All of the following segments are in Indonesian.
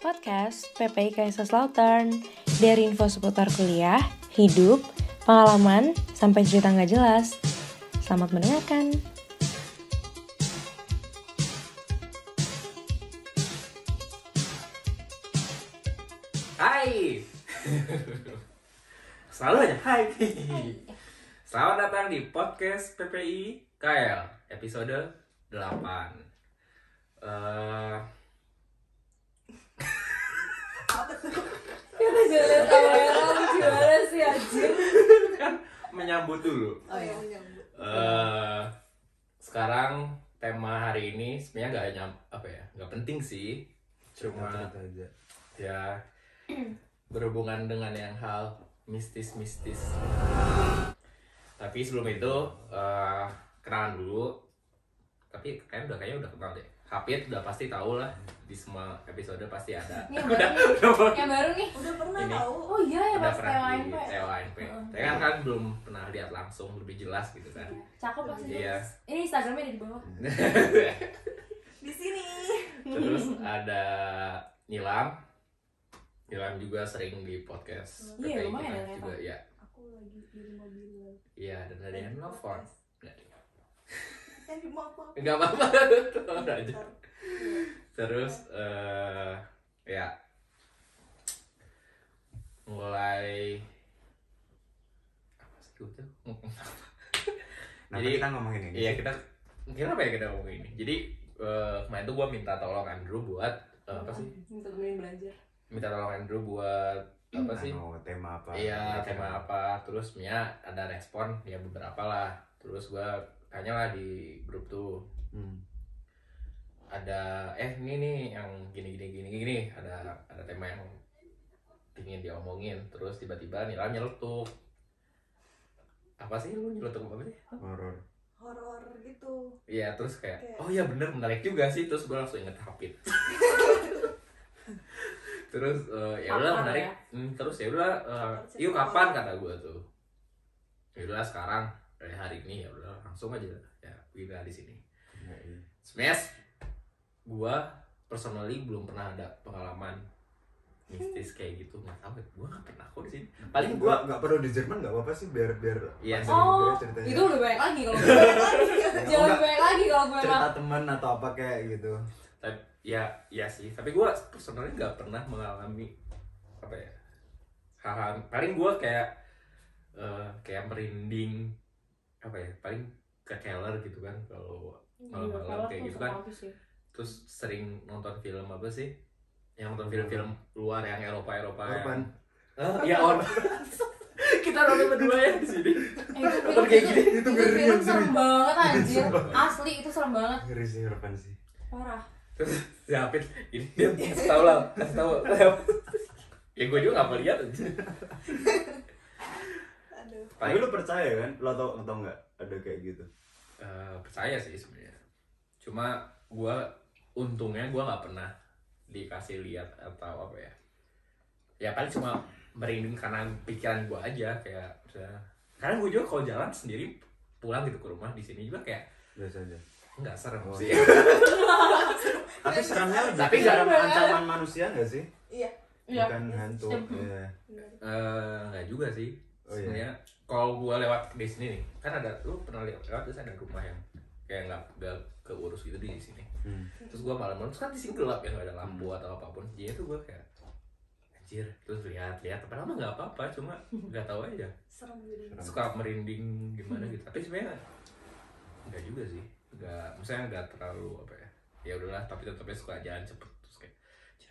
Podcast PPI KSS Lautern. Dari info seputar kuliah, hidup, pengalaman, sampai cerita nggak jelas. Selamat mendengarkan. Hai. Selalu aja hai. Selamat datang di podcast PPI KL episode 8. Kita jalan kamera gimana sih anjir? Kan menyambut dulu. Oh iya, menyambut. Sekarang tema hari ini sebenarnya nggak penting sih. Cuma aja. ya berhubungan dengan yang hal mistis. Tapi sebelum itu kenalan dulu. Tapi kayaknya udah kenal deh. Hafid udah pasti tahu lah, di semua episode pasti ada. Yang baru nih. Udah pernah Ini. tahu. Oh iya ya Udah pas pernah di TOANP. TOANP. Tapi kan belum pernah lihat langsung lebih jelas gitu kan. Cakep pasti. Iya. Ini Instagramnya ada di bawah. Di sini. Terus ada Nilam juga sering di podcast. Iya, PPI lumayan kita ya, juga ya. Aku lagi di mobil. Iya, dan ada yang nelfon. Kan di mobil. Enggak apa-apa. Udah aja. Terus ya mulai apa sih gue tuh ngomong apa? Nah, Jadi kita ngomongin ini. Iya, kenapa ya kita ngomong ini? Jadi kemarin tuh gue minta tolong Andrew buat apa sih? Minta temenin belajar. Minta tolong Andrew buat apa sih? Tema apa? Iya, tema apa? Terus Mia ada respon ya beberapa lah. Terus gue tanya lah di grup tuh. Ada ini nih yang gini ada tema yang ingin diomongin. Terus tiba-tiba Nilam nyeletuk. Apa sih lu nyeletuk apa sih? Horor gitu. Iya, terus kayak oh iya bener, menarik juga sih. Terus gue langsung inget Hafid. Terus ya udah menarik. Terus ya udah yuk kapan kata gue tuh. Ya udah sekarang dari hari ini ya udah langsung aja ya kita di sini. Smash. Gue personally belum pernah ada pengalaman mistis kayak gitu, nggak tahu ya. Gue nggak pernah kok di sini. Paling gue nggak perlu di Jerman nggak apa-apa sih biar Iya. Oh, ceritanya. itu lebih banyak lagi kalau gue. Jangan lebih banyak lagi kalau gue cerita mah. teman atau apa kayak gitu. tapi ya sih, tapi gue personally nggak pernah mengalami apa ya hal-hal. Paling gue kayak merinding apa ya, paling ke Keller gitu kan kalau malam-malam kayak gitu kan. Terus sering nonton film apa sih, yang nonton film-film luar yang Eropa Orban. ya Orban. Kita nonton berdua ya di sini. Itu kayak gini, itu ngeri film sih. serem banget anjir. Asli itu serem banget. Ngeri sih Orban sih. Parah. Terus si Hafid ini dia kasih tahu ya gue juga nggak melihat aja. Aduh. Tapi lu percaya kan? Lo tau nggak ada kayak gitu? Percaya sih sebenarnya, cuma gue untungnya gue nggak pernah dikasih lihat atau apa ya paling cuma merinding karena pikiran gue aja, kayak misalnya karena gue juga kalau jalan sendiri pulang gitu ke rumah di sini juga kayak Biasa aja. nggak serem Oh, sih. Tapi seremnya Tapi serem nggak- ancaman manusia nggak sih? Iya. Bukan hantu. Iya. Nggak juga sih. Oh, iya. Sebenarnya kalau gue lewat di sini nih kan ada, lu pernah lewat terus ada rumah yang kayak nggak keurus gitu di sini. Terus gue malam-malam terus kan di sini gelap ya, nggak ada lampu atau apapun. Jadi tuh gue kayak anjir, terus lihat padahal mah nggak apa-apa, cuma nggak tahu aja Serem jadi. suka merinding gimana gitu. Tapi sebenarnya nggak juga sih, misalnya nggak terlalu apa ya udahlah. Tapi tetapnya suka jalan cepet terus kayak anjir.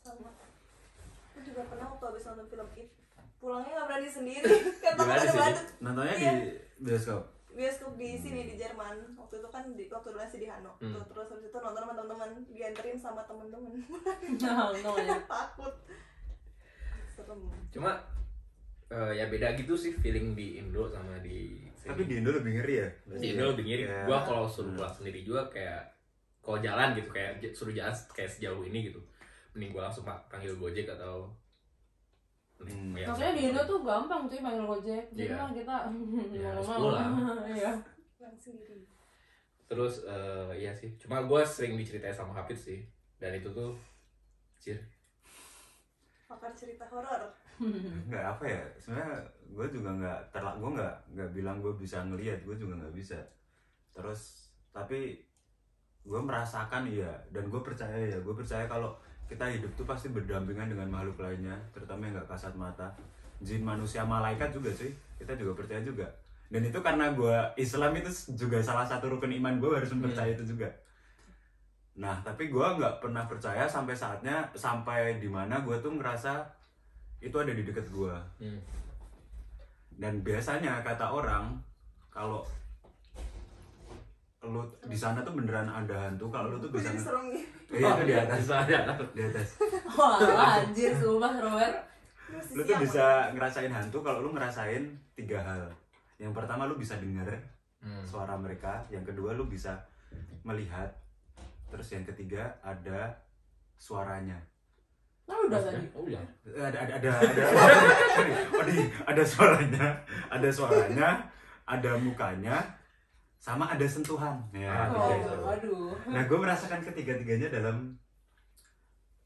Sama. Aku juga pernah waktu habis nonton film itu. Pulangnya nggak berani sendiri. Kan takut Gimana ada sih? badut. Nontonnya Iya. di bioskop. Bioskop di sini di Jerman. Waktu itu kan waktu dulu masih di Hano. Terus habis itu nonton sama teman-teman, dianterin sama teman-teman. Nah, untung aja. Takut. Serem. Cuma ya beda gitu sih feeling di Indo sama di sini. Tapi di Indo lebih ngeri ya? Di Indo lebih ngiri. Iya. Gua kalau suruh pulang sendiri juga kayak kalau jalan gitu, kayak suruh jalan kayak sejauh ini gitu, mending gua langsung panggil Gojek atau ya, Maksudnya di Indo tuh gampang cuy panggil Gojek. Jadi Iya. kan kita Ya, harus mau pulang. Iya. Yang sendiri. Terus iya sih, cuma gua sering diceritain sama Hafid sih, dan itu tuh Cir. Pakar cerita horor. Nggak apa ya, sebenarnya gue juga gue nggak bilang gue bisa ngelihat, gue juga nggak bisa. Terus tapi gue merasakan iya, dan gue percaya kalau kita hidup tuh pasti berdampingan dengan makhluk lainnya, terutama yang nggak kasat mata, jin, manusia, malaikat juga sih, kita juga percaya juga. Dan itu karena gue Islam, itu juga salah satu rukun iman, gue harus mempercaya itu juga. Nah tapi gue nggak pernah percaya sampai dimana gue tuh ngerasa itu ada di dekat gue. Dan biasanya kata orang kalau lu di sana tuh beneran ada hantu, kalau lu tuh bisa Jadi serem nih. itu di atas, Di atas. Wah, anjir, sumpah Robert. Lu tuh bisa ngerasain hantu kalau lu ngerasain 3 hal. Yang pertama lu bisa denger suara mereka, yang kedua lu bisa melihat, terus yang ketiga ada suaranya. Nah, udah tadi. Oh ya. Ada suaranya, ada mukanya, sama ada sentuhan. Ya, Oh, gitu. aduh. Nah, gue merasakan ketiga-tiganya dalam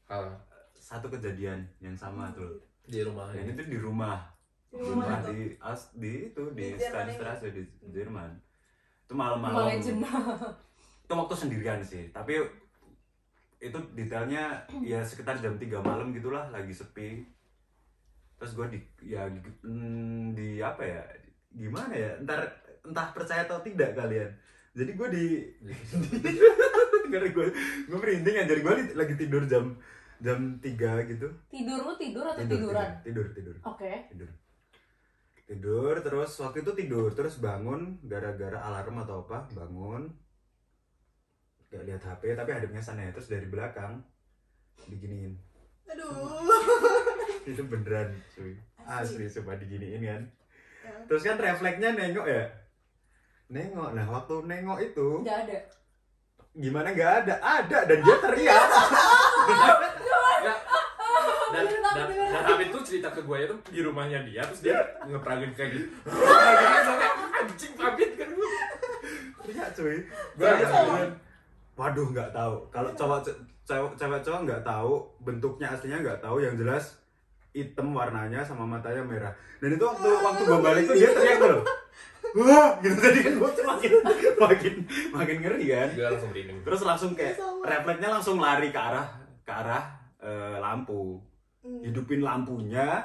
Hal satu kejadian yang sama tuh. di rumah Dan ini. itu di rumah Di rumah di Di Jerman ini. Steinstraße di Jerman. Itu malam-malam. Mulai jenuh. Itu waktu sendirian sih, tapi itu detailnya ya sekitar jam 3 malam gitulah, lagi sepi. Terus gue di apa ya, gimana ya, entah percaya atau tidak kalian, jadi gue karena gue merinding aja, gue lagi tidur jam 3 gitu. Tidur lu tidur atau tiduran? Tidur. Oke. Tidur terus waktu itu terus bangun gara-gara alarm atau apa, bangun gak lihat HP tapi hadapnya sana ya, terus dari belakang diginiin. Aduh. Itu beneran cuy, asli coba diginiin kan. Ya. Terus kan refleksnya nengok ya, nah waktu nengok itu Nggak ada. gimana nggak ada dan dia teriak. Dan Habib tuh cerita ke gue itu di rumahnya dia, terus dia ngeperangin kayak gitu. Sampai anjing Habib kan gue. Teriak cuy. Beneran. Waduh, nggak tahu. Kalau cewek cowok nggak tahu, bentuknya aslinya nggak tahu, yang jelas hitam warnanya sama matanya merah. Dan itu waktu gue balik tuh dia teriak loh. Wah, gitu tadi kan gue makin ngeri kan. Gue langsung merinding. Terus langsung kayak refleksnya langsung lari ke arah lampu. Hidupin lampunya.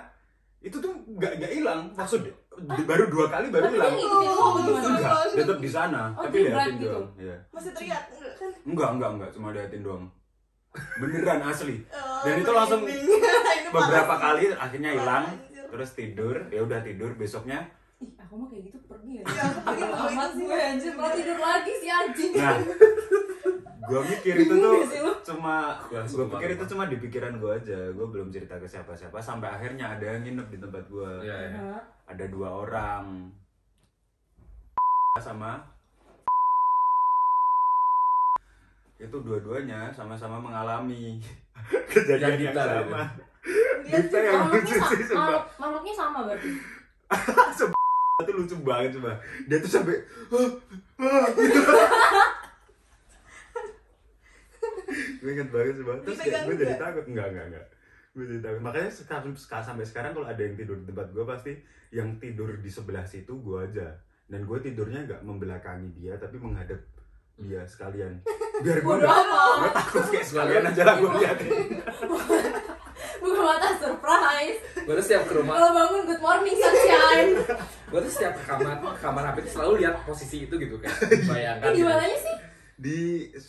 Itu tuh nggak hilang. Maksudnya baru 2 kali baru hilang. Enggak, tetap di sana. Oh, Tapi vibrat liatin gitu? doang. Iya. Masih teriak kan? Enggak, cuma liatin doang. Beneran asli. Oh, Dan itu langsung merinding. Ini beberapa parah kali sih. akhirnya hilang. Anjir. Terus tidur, ya udah tidur, besoknya. Ih, aku mah kayak gitu pergi ya. Ya, aku pergi sama Amat itu sih. gue anjir, malah tidur lagi si anjing. Nah, gue mikir itu Bingung tuh gak sih lu? gue pikir itu cuma di pikiran gue aja. Gue belum cerita ke siapa-siapa sampai akhirnya ada yang nginep di tempat gue. Iya, iya. Hah? Ada 2 orang sama itu, dua-duanya sama-sama mengalami kejadian yang gitar, sama. Dia Kita yang lucu Makhluknya sih sumpah. makhluknya sama berarti. Itu lucu banget coba. Dia tuh sampai gitu. Gue inget banget coba. Terus kayak gue jadi takut. Enggak. Gue jadi takut. Makanya sampai sekarang kalau ada yang tidur di tempat gue, pasti yang tidur di sebelah situ gue aja. Dan gue tidurnya nggak membelakangi dia, tapi menghadap dia sekalian. Biar gue Bodoh takut kayak sekalian aja lah gue liatin. Bukan mata surprise. Gue tuh setiap ke rumah, Kalau bangun good morning sunshine. gue tuh setiap ke kamar Habib tuh selalu lihat posisi itu gitu kan. Bayangkan. Di mananya sih?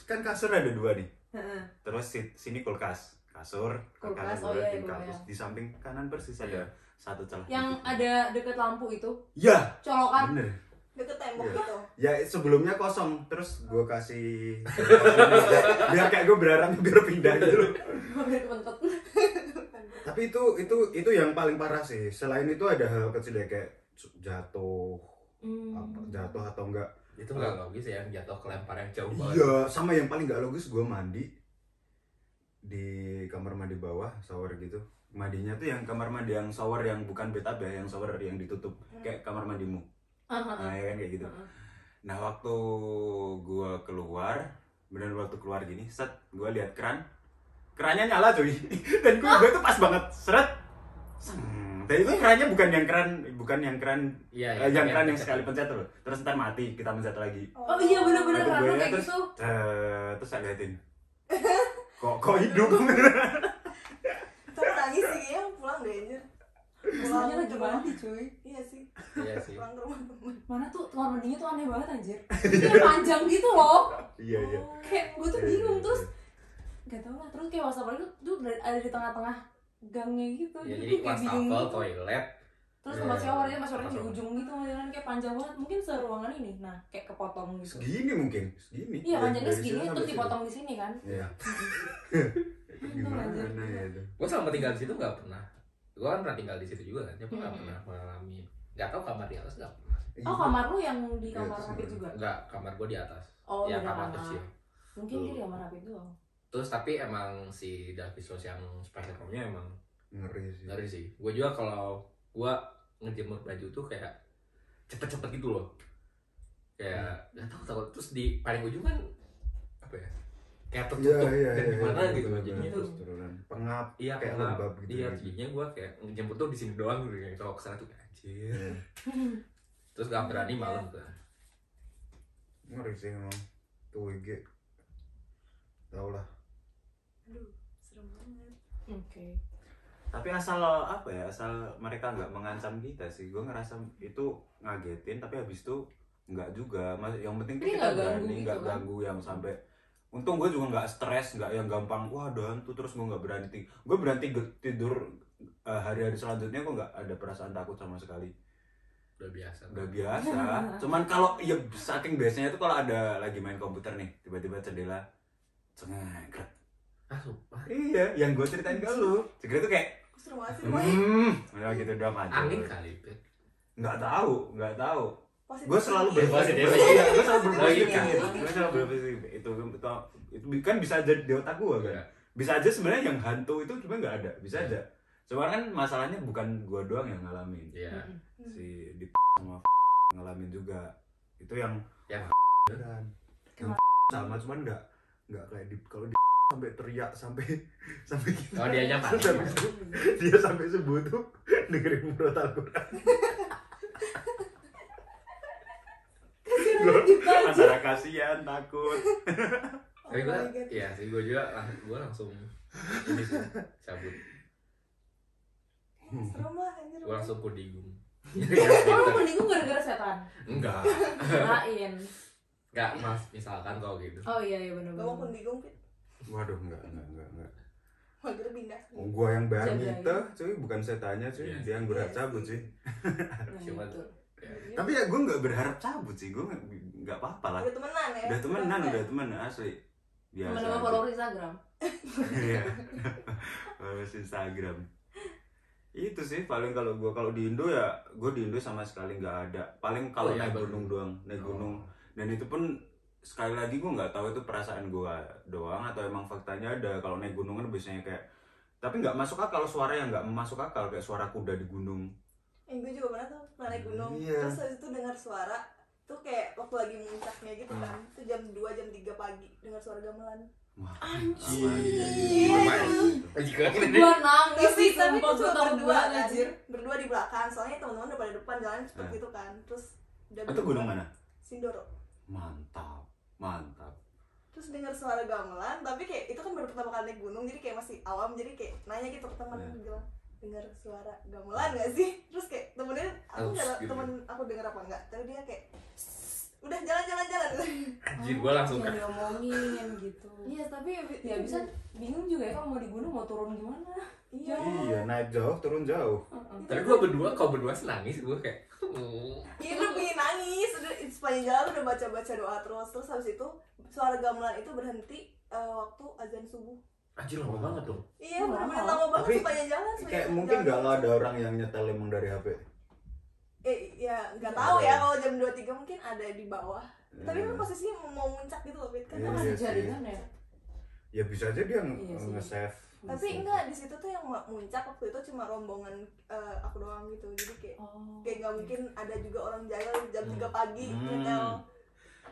Kan kasur ada 2 nih. Heeh. Terus sini kulkas, kasur, ke kanan Kulkas, oh gue, iya, di iya, kampus. iya. Di samping kanan persis ada satu celah. Yang dikit. ada deket lampu itu, Ya, colokan. bener. deket tembok Iya. gitu. Ya sebelumnya kosong, terus gue kasih biar kayak gue berharap biar pindah gitu loh. Biar kepentut. Tapi itu yang paling parah sih. Selain itu ada hal kecil ya, kayak jatuh, jatuh atau enggak. Itu nggak logis ya, yang jatuh kelempar yang jauh banget. Iya, sama yang paling nggak logis, gue mandi di kamar mandi bawah, shower gitu. Mandinya tuh yang kamar mandi yang shower yang bukan bathtub ya, yang shower yang ditutup kayak kamar mandimu. Nah, ya kan kayak gitu. Nah, waktu gue keluar, bener waktu keluar gini, set, gue lihat kerannya nyala cuy. Dan gue tuh pas banget seret. Dan itu kerannya bukan yang keran Iya, yang keran yang sekali pencet loh. Terus ntar mati, kita pencet lagi. Oh iya bener-bener Itu kan gue kayak terus, gitu. terus saya liatin. Kok hidup? Tapi nangis sih kayaknya pulang deh anjir. Misalnya lagi mandi cuy. Iya sih. Iya sih. Pulang ke rumah temen. Mana tuh kamar mandinya tuh aneh banget anjir. Kayak panjang gitu loh. Iya. Kayak gue tuh bingung terus gak tau lah, terus kayak wastafel itu tuh ada di tengah-tengah gangnya gitu. Ya, jadi gue kayak bingung wastafel, gitu. toilet. Terus Iya. tempat showernya di ujung gitu, modelan kayak panjang banget. Mungkin seruangan ini, nah kayak kepotong gitu. Segini mungkin, segini. Iya, panjangnya Dari segini sini terus sampai dipotong di sini kan. sini. Iya. Gimana Gimana ya itu? Gue selama tinggal di situ nggak pernah. Gue kan pernah tinggal di situ juga kan, tapi nggak Hmm. pernah mengalami. Nggak tahu kamar di atas nggak pernah. Oh, kamar lu yang di Iya, kamar terus Hafid gimana? juga? Nggak, kamar gue di atas. Oh, Ya beda kamar kamar. kecil. Mungkin dia di kamar Hafid doang. Terus tapi emang si Davisos yang spider romnya emang Ngeri sih. ngeri sih. Gue juga kalau gue ngejemur baju tuh kayak cepet-cepet gitu loh. Kayak nggak tahu takut. Terus di paling ujung kan apa ya? Kayak tertutup dan gimana gitu loh. Jadinya tuh turunan pengap. iya kayak kayak lembab gitu. iya jadinya gue kayak ngejemur tuh di sini doang gitu kayak kalau kesana tuh kayak anjir. Terus gak berani malam tuh. Ngeri sih emang. Tuh WG. Tau lah. Aduh, serem banget. Oke. Tapi asal apa ya, asal mereka nggak mengancam kita sih. Gue ngerasa itu ngagetin, tapi habis itu nggak juga. Yang penting tuh Tapi kita nggak ganggu berani, gitu nggak kan? ganggu yang sampai. Untung gue juga nggak stres, nggak yang gampang wah ada hantu terus gue nggak berani. Gue berani tidur hari-hari selanjutnya gue nggak ada perasaan takut sama sekali. Udah biasa. Udah biasa. Cuman kalau ya saking biasanya tuh kalau ada lagi main komputer nih, tiba-tiba jendela cengengret. Ah sumpah. Iya, yang gue ceritain ke lu. Cengengret tuh kayak Aku serem banget sih rumahnya. ya gitu udah maju. Angin kali itu. Nggak tahu. Positif Gue selalu thinking. Positif. Iya, gue selalu Logika. berpikir. Gue selalu berpikir itu kan bisa jadi di otak gue kan. Iya. Bisa aja sebenarnya yang hantu itu cuma nggak ada, bisa aja. Cuma kan masalahnya bukan gue doang yang ngalamin. Iya. Si di sama ngalamin juga. Itu yang Yang beneran. Yang sama cuman nggak kayak di kalau di sampai teriak sampai gitu. Oh dia nyapa. Dia sampai subuh tuh dengerin murot Al-Quran. Antara kasihan, takut. Tapi gue, Oh my God. iya sih gue juga langsung ini sih cabut. Serem lah anjir. Gue langsung kudigung. Oh, lu mending gue gara-gara setan. Enggak, Kirain. enggak mas. Misalkan kalau gitu. Oh iya Gak mau benar-benar. kundigung Fit. Waduh, enggak. Mager pindah. Gua yang bayar Jagain. Mita, cuy, bukan setannya, cuy. Iya. Dia yang berat cabut sih. Nah, Cuma gitu. ya. Tapi ya gue nggak berharap cabut sih, gue nggak apa-apa lah. Udah temenan ya. Udah temenan asli. Biasa. Temen-temen aja. follower Instagram. Iya. Follower Instagram. Itu sih paling kalau di Indo ya, gue di Indo sama sekali nggak ada. Paling kalau Oh, iya, naik baru. gunung doang, naik gunung. Dan itu pun sekali lagi gue nggak tahu itu perasaan gue doang atau emang faktanya ada. Kalau naik gunung kan biasanya kayak, tapi nggak masuk akal suara yang nggak masuk akal kayak suara kuda di gunung. Gue juga pernah tuh pernah naik gunung. Iya. Terus habis itu dengar suara tuh kayak waktu lagi muncaknya gitu kan. Itu jam 2 jam 3 pagi dengar suara gamelan. Wah, Anjir. Jika Gua nangis sih, Tapi sumpah itu gua cuma tahu berdua banget kan. anjir. Berdua di belakang. Soalnya teman-teman udah pada depan jalan cepet Nah. gitu kan. Terus udah itu gunung mana? Sindoro. Mantap. Terus dengar suara gamelan, tapi kayak itu kan baru pertama kali naik gunung, jadi kayak masih awam, jadi kayak nanya gitu ke teman, Iya. bilang dengar suara gamelan nggak sih? Terus kayak temennya, aku nggak Gitu. temen aku dengar apa enggak, tapi dia kayak "Sss, udah jalan. Anjir gue langsung Jangan diomongin gitu. Iya, tapi ya bisa bingung juga ya kalau mau di gunung mau turun gimana. Iya. Iya, naik jauh, turun jauh. Tapi gue berdua, kalau berdua sih nangis gue kayak Iya udah pengen nangis, udah sepanjang jalan udah baca doa terus habis itu suara gamelan itu berhenti waktu azan subuh. anjir lama banget dong. Iya, Oh, bener-bener lama. lama banget Tapi sepanjang jalan. Kayak mungkin nggak ada orang yang nyetel emang dari HP. Ya nggak tahu ya kalau jam 2-3 mungkin ada di bawah. Tapi kan posisinya mau muncak gitu loh, Fit. Kan Iya, Kan masih masih sih. jaringan ya. Ya bisa aja dia Iya sih. nge-save. Tapi enggak, di situ tuh yang muncak waktu itu cuma rombongan aku doang gitu. Jadi kayak Oh. kayak nggak mungkin ada juga orang jalan jam 3 pagi Hmm. nyetel.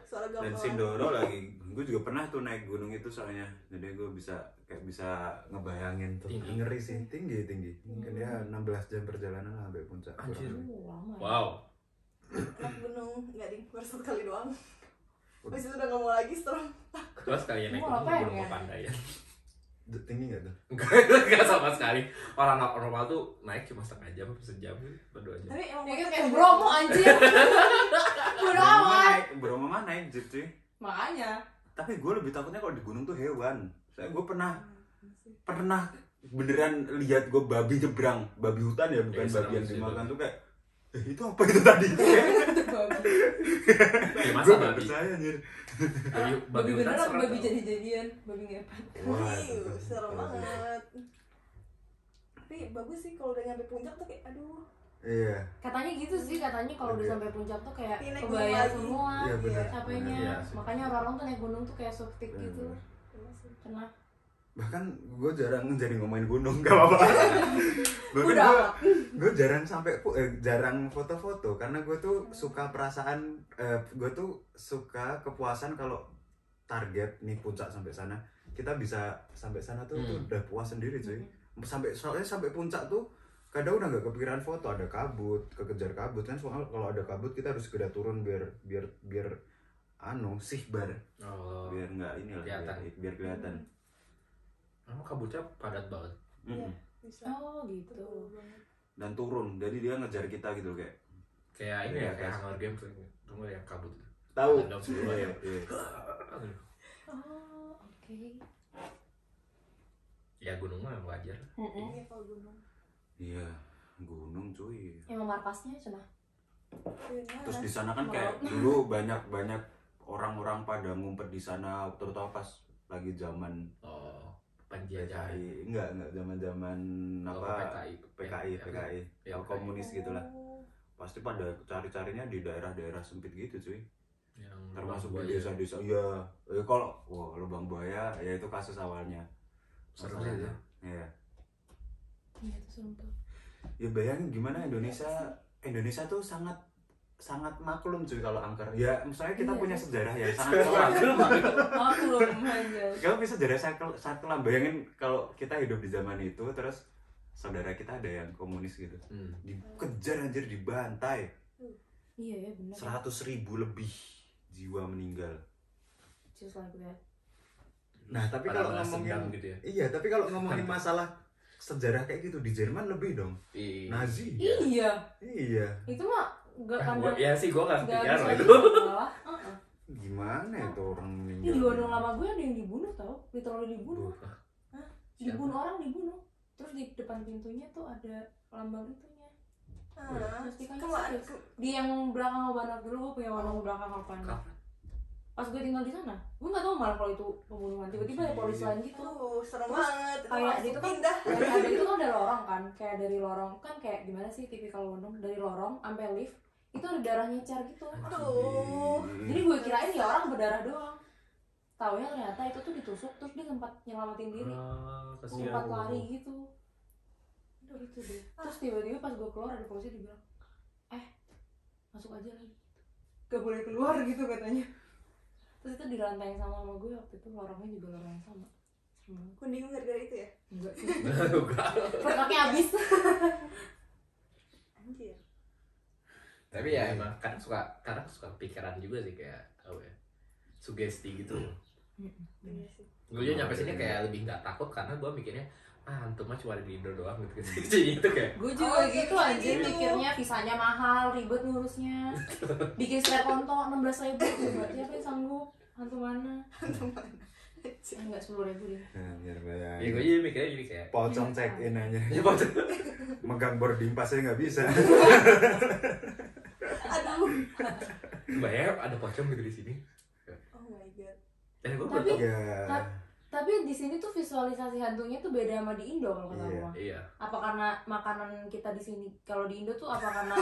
suara Dan gamelan. Sindoro lagi, gue juga pernah tuh naik gunung itu soalnya, jadi gue bisa ngebayangin tuh. Tinggi. Ngeri sih, tinggi mungkin ya 16 jam perjalanan lah sampai puncak. Anjir. kurang lebih. Lama ya. Wow. Anak gunung nggak ding, baru 1 kali doang. Habis itu udah nggak mau lagi setelah. Gua sekalian naik Mau gunung apa ya, belum ya? ke Pandayan. Tinggi nggak tuh? Enggak sama sekali. Orang normal tuh naik cuma setengah jam, sejam, atau 2 jam. Tapi emang Ya kan mereka kayak kayak Bromo anjir. Bodo amat. Bromo mah naik jeep cuy. Makanya. Tapi gue lebih takutnya kalau di gunung tuh hewan. Soalnya gue pernah beneran lihat gue babi nyebrang, babi hutan ya, bukan serem babi yang sih, dimakan babi. tuh kayak itu apa itu tadi? Ya, masa Gue gak babi? percaya anjir. Babi hutan beneran, serem babi tau. jadi-jadian, babi ngepet. Wah, Ih, serem banget. Tapi bagus sih kalau udah nyampe puncak tuh kayak aduh. Iya. Katanya gitu sih, katanya kalau udah Oke. sampai puncak tuh kayak Naik gunung kebayang lagi. semua Iya, bener. capeknya. Iya sih. Makanya orang-orang tuh naik gunung tuh kayak suktik Bener. gitu. Kena. Bahkan gue jarang jadi ngomongin gunung, gak apa-apa. Bahkan Udah. gue jarang jarang foto-foto karena gue tuh suka perasaan, gue tuh suka kepuasan kalau target nih puncak sampai sana, kita bisa sampai sana tuh udah puas sendiri cuy. Soalnya sampai puncak tuh kadang udah nggak kepikiran foto, ada kabut, kekejar kabut kan, soalnya kalau ada kabut kita harus segera turun biar sihbar, Oh. biar nggak ini lah, Kelihatan. biar kelihatan. Emang kabutnya padat banget. Mm-mm. Bisa. Oh gitu. Betul banget. Dan turun, jadi dia ngejar kita gitu kayak Kayak ini Iya, ya, kayak kas. Hunger Games tuh. Tunggu yang kabut. tahu. Ada semua Iya, ya. iya. Oh oke. Ya gunung mah yang wajar. Iya kalau gunung. Iya, gunung cuy. Emang markasnya cina. Terus di sana kan kayak dulu banyak orang-orang pada ngumpet di sana, terutama pas lagi zaman Oh, penjajahan. PKI, enggak zaman apa PKI. PKI, Ya, komunis gitulah. Pasti pada cari-carinya di daerah-daerah sempit gitu cuy. Yang Termasuk lubang di buaya. desa-desa. Iya, kalau lubang buaya ya itu kasus awalnya. Serem sih itu. Iya. Iya itu serem tuh. Ya bayangin gimana Indonesia tuh sangat maklum cuy kalau angker. Ya, misalnya kita Iya. punya sejarah yang sangat kelam. Aku aja. Kalau bisa sejarah sangat kelam. Bayangin kalau kita hidup di zaman itu terus saudara kita ada yang komunis gitu. Dikejar anjir, dibantai. Iya ya benar. 100.000 lebih jiwa meninggal. Just like that. Nah, tapi Padahal kalau balas ngomongin dendam gitu ya. Iya, tapi kalau ngomongin masalah sejarah kayak gitu di Jerman lebih dong. Iya. Nazi. Iya. Iya. Itu mah nggak pandang. Ya sih gua nggak Nggak kepikiran bisa loh itu. malah. Gimana itu orang Ini meninggal? di Bandung lama gue ada yang dibunuh tau, literally dibunuh. Siapa? Dibunuh orang dibunuh. Terus di depan pintunya tuh ada lambang itunya. Pastikan Kemarin serius. Di yang belakang Obanok dulu, gue punya warung belakang Obanok. Kapan? Pas gue tinggal di sana, gue nggak tahu malah kalau itu pembunuhan. Tiba-tiba ada polisi lain gitu. serem Terus banget. Itu kayak langsung itu kan pindah. ada itu kan ada lorong kan, kayak dari lorong kan kayak gimana sih tipikal Bandung, dari lorong sampai lift itu ada darah nyecar gitu. Aduh. Jadi gue kirain ya orang berdarah doang. Taunya ternyata itu tuh ditusuk terus dia sempat nyelamatin diri, Kasihan. sempat lari gitu. Itu deh. Terus tiba-tiba pas gue keluar ada polisi dibilang, masuk aja lagi. Gak boleh keluar gitu katanya. Terus itu dirantai sama gue waktu itu, lorongnya juga lorong yang sama. Serem banget. Kundingan gara-gara itu ya? Enggak sih. Enggak. Perkaknya habis. Anjir. Tapi ya emang kadang suka pikiran juga sih, kayak apa ya, sugesti gitu. Iya sih. Gue juga nyampe sini kayak lebih nggak takut karena gue mikirnya hantu mah cuma ada di Indo doang gitu gitu kayak. Gue juga Oh, gitu kayak anjir, gitu. mikirnya visanya mahal, ribet ngurusnya. Bikin spare konto 16.000, berarti apa yang sanggup? Hantu mana? Enggak 10.000 deh. Anjir, Ya bayangin. gue jadi mikirnya jadi kayak Pocong check in aja. ya bocor. Megang boarding pass aja nggak bisa. Aduh. Bayar ada pocong gitu di sini. Oh my god. Dan gue Tapi- belum Ya. Tapi di sini tuh visualisasi hantunya tuh beda sama di Indo kalau kata Iya. gua. iya. Apa karena makanan kita di sini? Kalau di Indo tuh apa karena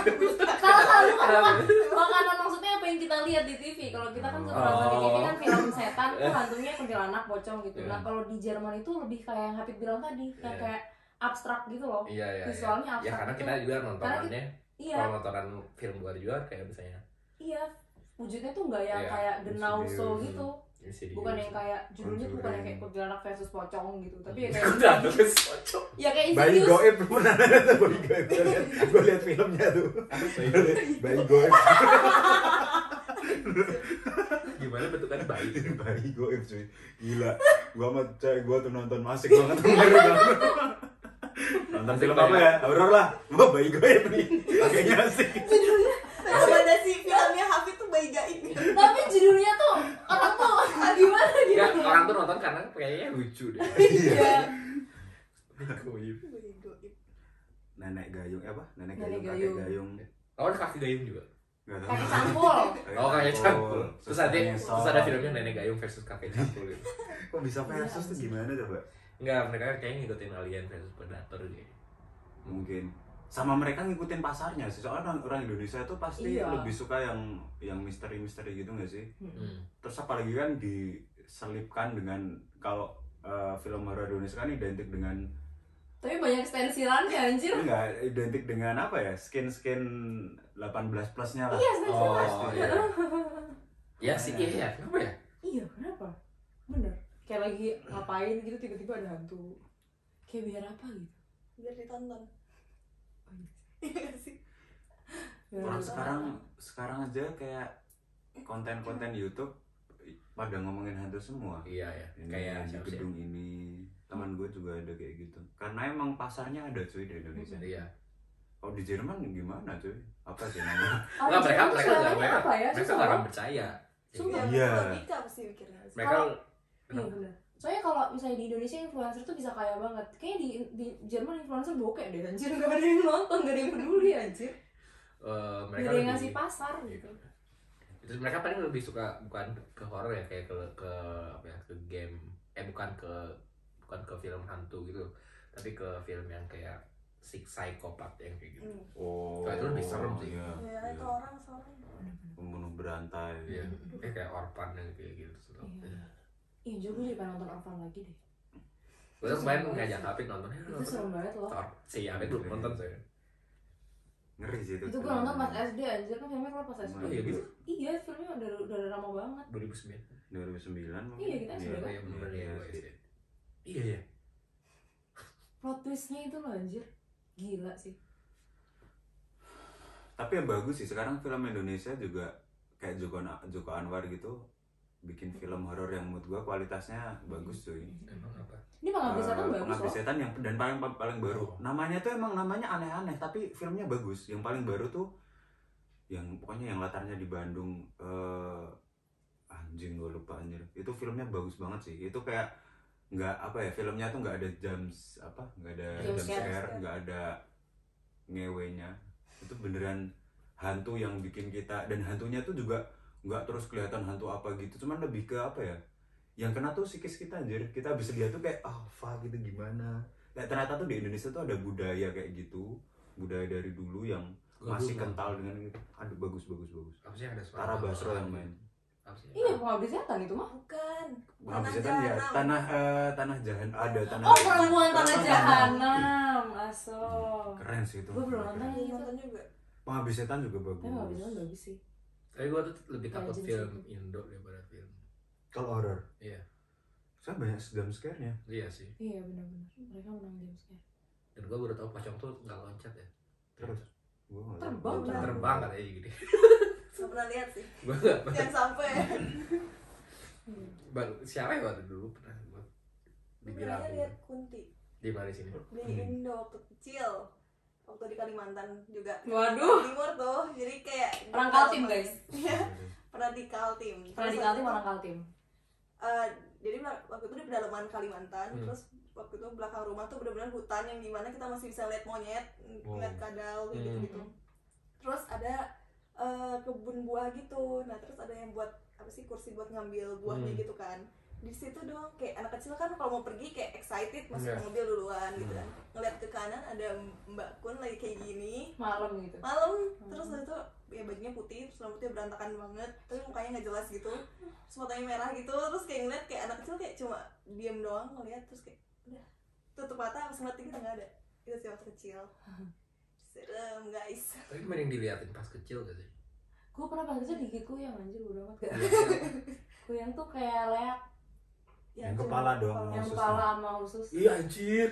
salah makanan maksudnya apa yang kita lihat di TV? Kalau kita kan suka nonton di TV kan film setan tuh hantunya kuntilanak, pocong gitu. Nah kalau di Jerman itu lebih kayak yang Hafid bilang tadi, yang Iya. kayak abstrak gitu loh. Iya. Visualnya Ya abstrak karena gitu. kita juga nontonannya Iya, kalau nontonan film luar juga kayak misalnya iya. wujudnya tuh nggak yang Iya, kayak The Now misterius. Show gitu. Insidious. Bukan yang kayak judulnya tuh bukan yang kayak Conjuring. kuntilanak versus pocong gitu, tapi ya kayak Udah, terus cocok. ya kayak Bayi Insidious. goib pernah nonton tuh bayi goib. Gue liat filmnya tuh. Bayi goib. Gimana bentukannya bayi? Bayi goib cuy. Gila. Gua sama cewek gua tuh nonton masik banget kemarin. Nonton film apa ya? Horor lah. Wah, bayi goib nih. Kayaknya asik. Rekomendasi filmnya Hafid tuh bayi gaib. Tapi judulnya tuh orang tuh gimana gitu. Enggak, orang tuh nonton karena kayaknya lucu deh. Iya. Goib. Bayi gaib. Nenek gayung apa? Nenek Nenek gayung, kakek gayung. gayung. Oh, ada kaki gayung juga. Enggak tahu. Kakek cangkul. Oh, kakek cangkul. Susternya Terus ada filmnya nenek gayung versus kakek cangkul gitu. Kok bisa versus tuh gimana coba? Enggak, mereka kayaknya ngikutin Alien versus Predator gitu. Mungkin sama mereka ngikutin pasarnya sih. Soalnya orang Indonesia tuh pasti Iya. lebih suka yang misteri-misteri gitu nggak sih? Hmm. Terus apalagi kan diselipkan dengan kalau film horor Indonesia kan identik dengan Tapi banyak stensilannya anjir. enggak identik dengan apa ya? Skin 18 plusnya lah. Iya, Oh, stensilan. iya. Ya sih, iya. Kenapa ya? Iya, kenapa? Bener. Kayak lagi ngapain gitu tiba-tiba ada hantu. Kayak biar apa gitu. Biar ditonton. Iya sih. Biar Orang nonton. sekarang aja kayak konten-konten YouTube pada ngomongin hantu semua. Iya ya. Ini Kayak di siapa sih? gedung ini teman gue juga ada kayak gitu. Karena emang pasarnya ada cuy di Indonesia. Iya. Kalau di Jerman gimana cuy? Apa sih namanya? Enggak, mereka Jerman mereka suaranya enggak mereka. apa ya? Mereka Susah enggak akan loh. percaya. Sumpah. Iya. Logika pasti mikirnya. Mereka Iya bener. Soalnya kalau misalnya di Indonesia influencer tuh bisa kaya banget. Kayaknya di Jerman influencer bokeh deh anjir. Gak ada yang nonton, gak ada yang peduli anjir. mereka Gak ada yang lebih- ngasih pasar gitu. Itu mereka paling lebih suka bukan ke horor ya, kayak ke apa ya, ke game, bukan ke film hantu gitu, tapi ke film yang kayak psikopat yang kayak gitu. Oh. Itu lebih serem sih. Iya. Ya, Iya. itu orang soalnya. Pembunuh berantai. Iya, kayak Orphan yang kayak gitu. Iya. Iya, juga gue juga pengen nonton Orphan lagi deh. Gue tuh kemarin ngajak Hafid nontonnya. Itu serem banget loh. Si Hafid belum nonton saya. Ngeri sih itu. Itu gue nonton pas SD anjir, kan filmnya keluar pas SD. Oh, iya gitu? Iya, filmnya udah lama banget. 2009. 2009 mungkin. Iya, kita SD Oh kan. iya bener ya, gue SD. Iya ya. Plot twistnya itu loh anjir. Gila sih. Tapi yang bagus sih sekarang film Indonesia juga kayak Joko Anwar gitu bikin film horor yang menurut gua kualitasnya bagus cuy. Emang apa? Ini Pengabdi Setan bagus Pengabdi loh. Setan yang dan paling baru. Namanya tuh emang namanya aneh-aneh tapi filmnya bagus. Yang paling baru tuh yang pokoknya yang latarnya di Bandung anjing gua lupa anjir. Itu filmnya bagus banget sih. Itu kayak nggak apa ya, filmnya tuh nggak ada nggak ada Jump jump scare. scare, nggak ada ngewenya. Itu beneran hantu yang bikin kita, dan hantunya tuh juga nggak terus kelihatan hantu apa gitu, cuman lebih ke apa ya, yang kena tuh psikis kita anjir. Kita bisa lihat tuh kayak fuck gitu gimana. Nah, ternyata tuh di Indonesia tuh ada budaya kayak gitu, budaya dari dulu yang masih kental dengan gitu. Aduh bagus. Apa sih yang ada suara? Tara Basro yang main. Apa sih? Iya, Pengabdi Setan itu mah. Bukan. Pengabdi Setan ya tanah jahan ada tanah. Oh, Perempuan Tanah Jahanam. Aso. Keren sih itu. Gue belum nonton Iya, itu. nonton juga. Pengabdi Setan juga bagus. Tapi Pengabdi Setan bagus sih. Tapi gue tuh lebih takut Legend film sih. Indo daripada film. Kalau horor, Iya. saya banyak jump scare-nya. Iya sih. Iya benar-benar. Mereka menang jam scare. Dan gue baru tau pocong tuh nggak loncat ya. Terus? Gua nggak tahu. Terbang, Benar. Terbang katanya gini. Nggak pernah lihat sih. Gue nggak. Yang sampai. Baru siapa ya waktu dulu pernah gue dibilang Pernah lihat Kunti di mana di sini? di Indo waktu kecil. Waktu di Kalimantan juga. Waduh. Timur tuh. Jadi kayak Orang Kaltim guys. Iya. Pernah di Kaltim. Pernah di Terus Kaltim waktu orang Kaltim. jadi waktu itu di pedalaman Kalimantan, Hmm. terus waktu itu belakang rumah tuh benar-benar hutan yang dimana kita masih bisa lihat monyet, lihat kadal gitu gitu. Terus ada kebun buah gitu. Nah terus ada yang buat apa sih, kursi buat ngambil buahnya gitu kan. Di situ dong kayak anak kecil kan kalau mau pergi kayak excited masuk ke mobil duluan gitu kan. Ngeliat ke kanan ada Mbak Kun lagi kayak gini. Malam gitu. Malam, terus habis itu ya bajunya putih, terus rambutnya berantakan banget, tapi mukanya nggak jelas gitu, terus matanya merah gitu, terus kayak ngeliat kayak anak kecil kayak cuma diem doang ngeliat, terus kayak udah tutup mata, pas ngeliat kita nggak ada. Itu sih waktu kecil. Serem guys. Tapi mending diliatin pas kecil gak sih? Gue pernah pas kecil digigit kuyang anjir, udah amat gak. Kuyang tuh kayak leak, Yang kepala dong, yang ususnya. kepala sama usus. Iya anjir.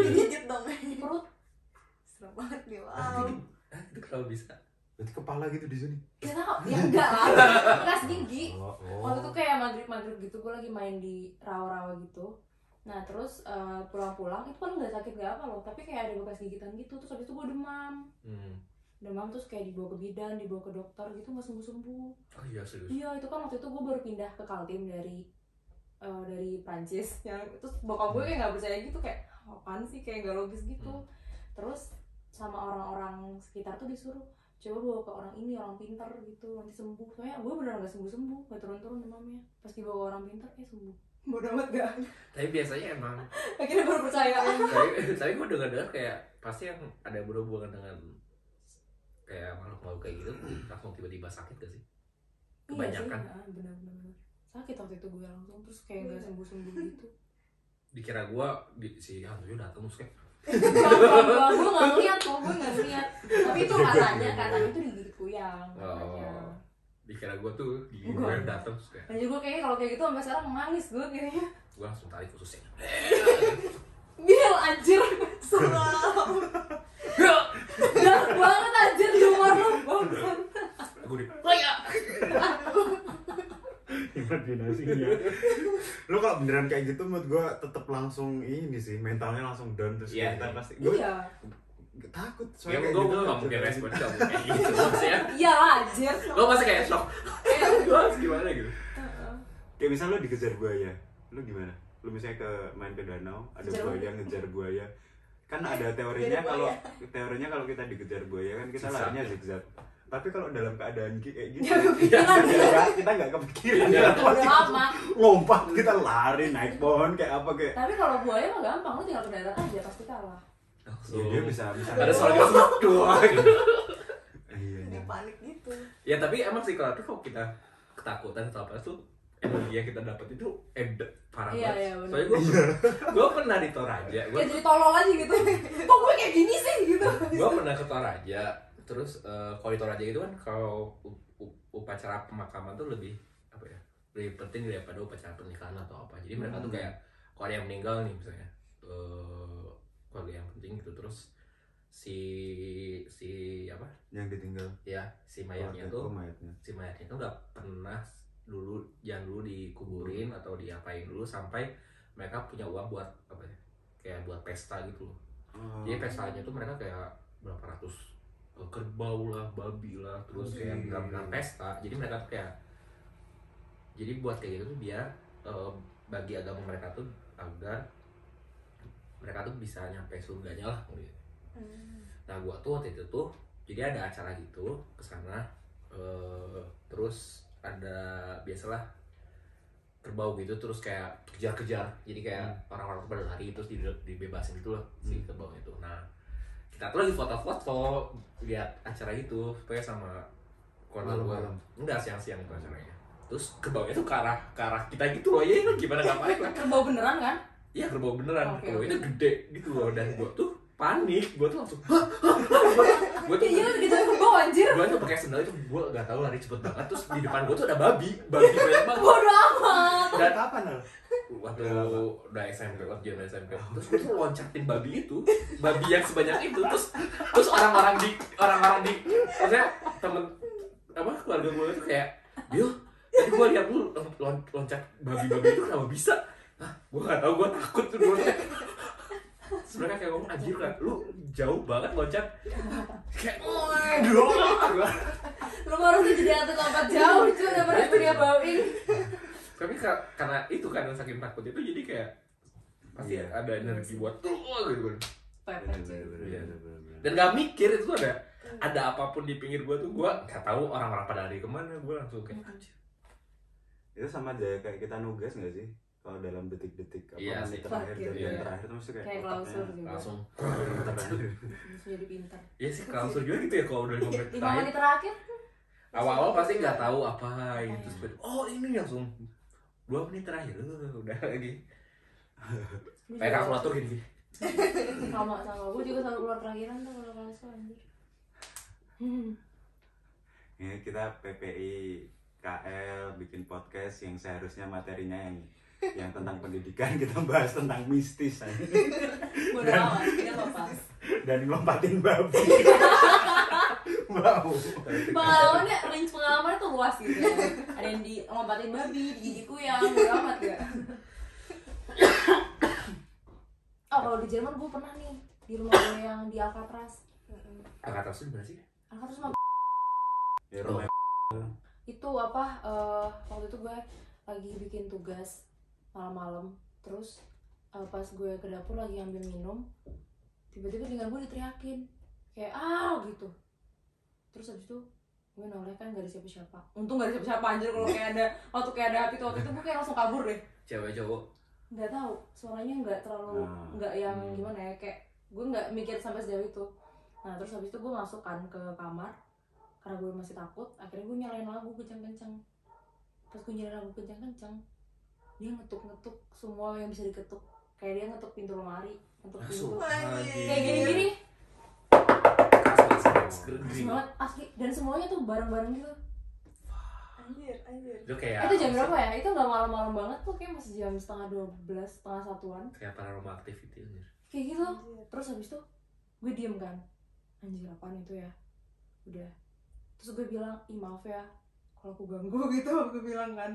Digigit dong. Di perut. Serem banget nih, wow. Itu kenapa bisa? Berarti kepala gitu di sini. Gak tau, ya enggak lah. Bekas gigi. Oh. Waktu itu kayak maghrib gitu, gue lagi main di rawa-rawa gitu. Nah terus pulang-pulang itu kan nggak sakit gak apa loh, tapi kayak ada bekas gigitan gitu. Terus habis itu gue demam, demam terus kayak dibawa ke bidan, dibawa ke dokter gitu nggak sembuh-sembuh. Oh iya serius. Iya itu kan waktu itu gue baru pindah ke Kaltim dari Prancis, yang terus bokap gue kayak nggak percaya gitu, kayak apaan sih, kayak nggak logis gitu. Terus sama orang-orang sekitar tuh disuruh coba bawa ke orang ini, orang pintar gitu, nanti sembuh. Soalnya gue beneran gak sembuh-sembuh, gak turun-turun demamnya. Pas dibawa ke orang pintar, sembuh. Bodoh amat gak? Tapi biasanya emang Akhirnya baru percaya. tapi gue dengar kayak pasti yang ada berhubungan dengan kayak makhluk kayak gitu langsung tiba-tiba sakit gak sih? Kebanyakan. Iya sih, benar-benar sakit waktu itu gue langsung, terus kayak gak sembuh-sembuh gitu. Dikira gue si hantunya datang terus kayak Enggak, gue gak ngeliat kok, gue gak ngeliat. Tapi itu katanya itu digigit kuyang katanya. Dikira gue tuh di gue datang terus kayak Dan juga kayaknya kalau kayak gitu sampai sekarang nangis gue kayaknya. gue langsung tarik ususnya. Bil anjir. Seram. Dark banget anjir di umur lu. Bangsat. Gue di Imajinasinya. Lu kalau beneran kayak gitu menurut gue tetap langsung ini sih, mentalnya langsung down terus Iya, kita iya. pasti gue Iya. takut ya soalnya gue kayak gitu. gak mungkin respon gak mungkin kayak gitu maksudnya. Iya lah anjir. Gue pasti kayak shock. Gue harus gimana gitu. Kayak misal lu dikejar buaya, lu gimana? Lu misalnya main ke danau, ada Kejar buaya ngejar buaya. Kan ada teorinya kalau kita dikejar buaya kan kita Zigzag. larinya zigzag. Tapi kalau dalam keadaan kayak gitu, Ya kepikiran sih. kita nggak kepikiran, Iya. kita pasti Udah amat. lompat, kita lari naik pohon kayak apa kayak. Tapi kalau buaya mah gampang, lu tinggal ke darat aja pasti kalah. Ya, dia bisa Ada suara gitu doang gitu. Iya. Dia panik gitu. Ya tapi emang sih kalau kita ketakutan atau apa tuh energi yang kita dapat itu parah Iya, banget. iya, bener. Soalnya gue pernah di Toraja. Kayak jadi tolol aja gitu. Kok gue kayak gini sih gitu. Gue pernah ke Toraja. Terus kalau di Toraja itu kan kalau upacara pemakaman tuh lebih apa ya? Lebih penting daripada upacara pernikahan atau apa. Jadi mereka tuh kayak kalau ada yang meninggal nih misalnya, keluarga yang penting gitu, terus si apa? Yang ditinggal. Ya si mayatnya Oh, tuh mayatnya. si mayatnya tuh nggak pernah jangan dulu dikuburin atau diapain dulu sampai mereka punya uang buat apa ya, kayak buat pesta gitu loh. Jadi pestanya tuh mereka kayak berapa ratus kerbau lah, babi lah, terus kayak benar-benar pesta. Jadi mereka tuh kayak, jadi buat kayak gitu tuh biar bagi agama mereka tuh agar mereka tuh bisa nyampe surganya lah gitu. Nah gua tuh waktu itu tuh jadi ada acara gitu kesana, terus ada biasalah kerbau gitu, terus kayak kejar-kejar, jadi kayak orang-orang pada lari terus dibebasin gitu loh si kerbau itu. Nah kita tuh lagi foto-foto lihat acara itu supaya sama keluarga gua. Enggak, siang-siang itu acaranya. Terus kerbaunya tuh ke arah kita gitu loh. Ya gimana gak panik lah. Kerbau beneran kan? Iya kerbau beneran. Oke, Kerbau oke. itu gede gitu loh, dan gua tuh panik. Gua tuh langsung gua tuh Iya gitu kerbau anjir. gua tuh pakai sendal itu, gua gak tahu lari cepet banget. Terus di depan gua tuh ada babi banyak banget. Bodoh amat. Dan kapan Al? waktu udah SMP, waktu zaman SMP, terus gue tuh loncatin babi itu, babi yang sebanyak itu, terus orang-orang di maksudnya temen apa keluarga gue itu kayak, Bil, tadi gue lihat lu loncat babi itu kenapa bisa? Hah, gue nggak tahu, gue takut tuh dulu. Sebenarnya kayak ngomong, anjir kan, lu jauh banget loncat, kayak Lu baru tuh jadi hantu lompat jauh cuy daripada dunia bauin. tapi karena itu kan saking takut itu jadi kayak pasti Iya. ada energi buat gitu. Pepet cuy. Dan gak mikir itu tuh ada apapun di pinggir gua tuh, gua nggak tahu orang-orang pada lari kemana, gua langsung kayak anjir. Itu sama aja kayak kita nugas nggak sih? Kalau dalam detik-detik Iya menit sih. terakhir dan Iya. yang terakhir tuh mesti Kayak otaknya klausur juga. Langsung Terus jadi pintar. ya sih klausur juga gitu ya kalau udah 5 menit 5 terakhir. menit terakhir. Awal-awal pasti nggak tahu apa gitu, terus oh ini langsung 2 menit terakhir udah lagi kayak kalkulator gini. Sama gue juga selalu keluar terakhiran tuh kalau klausur anjir. Ini kita PPI KL bikin podcast yang seharusnya materinya yang tentang pendidikan, kita bahas tentang mistis aja. Bodo amat, tidak apa-apa. Dan ngompatin babi. Wow. Pengalamannya, range pengalamannya tuh luas gitu ya. Ada yang di ngompatin babi, digigit kuyang, bodo amat ya. Oh, kalau di Jerman gue pernah nih di rumah gue yang di Alcatraz. Alcatraz itu gimana sih? Alcatraz mah Ya, rumah itu apa? Waktu itu gue lagi bikin tugas malam-malam, terus pas gue ke dapur lagi ambil minum, tiba-tiba dengar gue diteriakin kayak gitu. Terus habis itu gue noleh, kan gak ada siapa-siapa. Untung gak ada siapa-siapa anjir. Kalau kayak ada api tuh, waktu itu gue kayak langsung kabur deh. Cewek cowok? Nggak tahu, suaranya nggak terlalu nggak yang gimana ya, kayak gue nggak mikir sampai sejauh itu. Nah terus habis itu gue masuk kan ke kamar karena gue masih takut. Akhirnya gue nyalain lagu kencang-kencang. Pas gue nyalain lagu kencang-kencang, dia ngetuk-ngetuk semua yang bisa diketuk. Kayak dia ngetuk pintu lemari, ngetuk pintu kayak gini-gini. Asli banget, asli. Dan semuanya tuh bareng-bareng gitu. Anjir. Itu kayak Itu jam berapa ya? Itu nggak malam-malam banget tuh, kayak masih jam 11:30, setengah satuan. kayak paranormal activity anjir. Kayak gitu. Anjir. Terus habis itu gue diem kan, anjir apaan itu ya, udah. Terus gue bilang, maaf ya kalau aku ganggu gitu, gue bilang kan.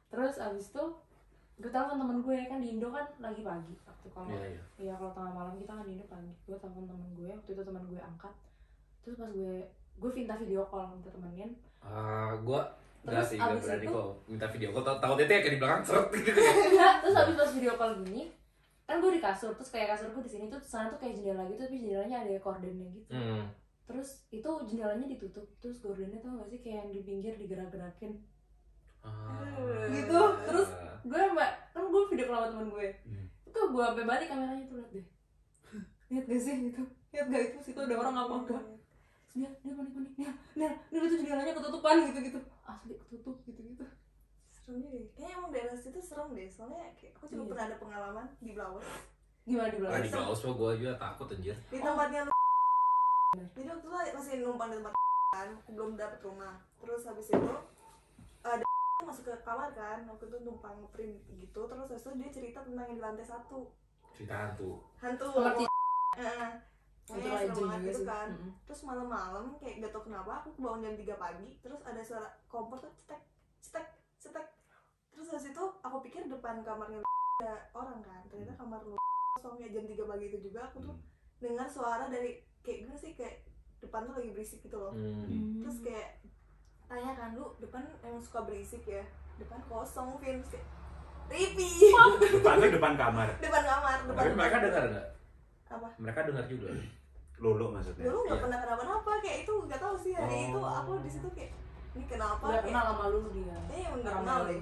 Terus habis itu gue telepon temen gue, kan di Indo kan lagi pagi waktu kalau Iya. kalau tengah malam kita kan di Indo pagi. Gue telepon temen gue, waktu itu temen gue angkat. Terus pas gue minta video call, minta temenin. Gue enggak Terus sih, enggak abis berani itu- kok minta video call. Takutnya tuh ya kayak di belakang seret gitu ya. Enggak, terus habis pas video call gini, kan gue di kasur, terus kayak kasur gue di sini tuh sana tuh kayak jendela gitu, tapi jendelanya ada kordennya gitu. Terus itu jendelanya ditutup, terus gordennya tau gak sih kayak yang di pinggir digerak-gerakin gitu. Terus gue kan gue video call sama temen gue, itu gue sampai balik kameranya tuh, liat deh, lihat gak sih gitu, lihat gak itu situ ada orang apa enggak. Terus dia panik, dia itu jendelanya ketutupan gitu, asli ketutup gitu. Seremnya deh, kayaknya emang daerah situ serem deh. Soalnya kayak aku juga pernah ada pengalaman di Blawes. Gimana di belakang? Di Klaus mah gue juga takut anjir. Di tempatnya jadi waktu itu masih numpang di tempat kan, aku belum dapet rumah. Terus habis itu ada masuk ke kamar kan, waktu itu numpang ngeprint gitu. Terus habis itu dia cerita tentang yang di lantai 1, Cerita hantu. hantu. Ngerti. Itu Itu serem legend banget juga gitu sih. kan. Terus malam-malam kayak gak tau kenapa aku bangun jam 3 pagi, terus ada suara kompor tuh cetek. Terus habis itu aku pikir depan kamarnya ada orang kan, ternyata kamar lu kosong. Ya jam 3 pagi itu juga aku tuh dengar suara dari kayak gimana sih, kayak depan tuh lagi berisik gitu loh. Terus kayak tanya kan, lu depan emang suka berisik ya? Depan kosong, Vin. Terus kayak Ripi. depan kamar. Depan kamar. Tapi mereka dengar nggak? Apa? Mereka dengar juga. Lulu maksudnya. Dulu nggak Iya. pernah kenapa-napa, kayak itu nggak tahu sih hari itu aku di situ kayak ini kenapa? Udah Kayak, kenal sama lu dia. emang nggak Orang kenal malam. deh.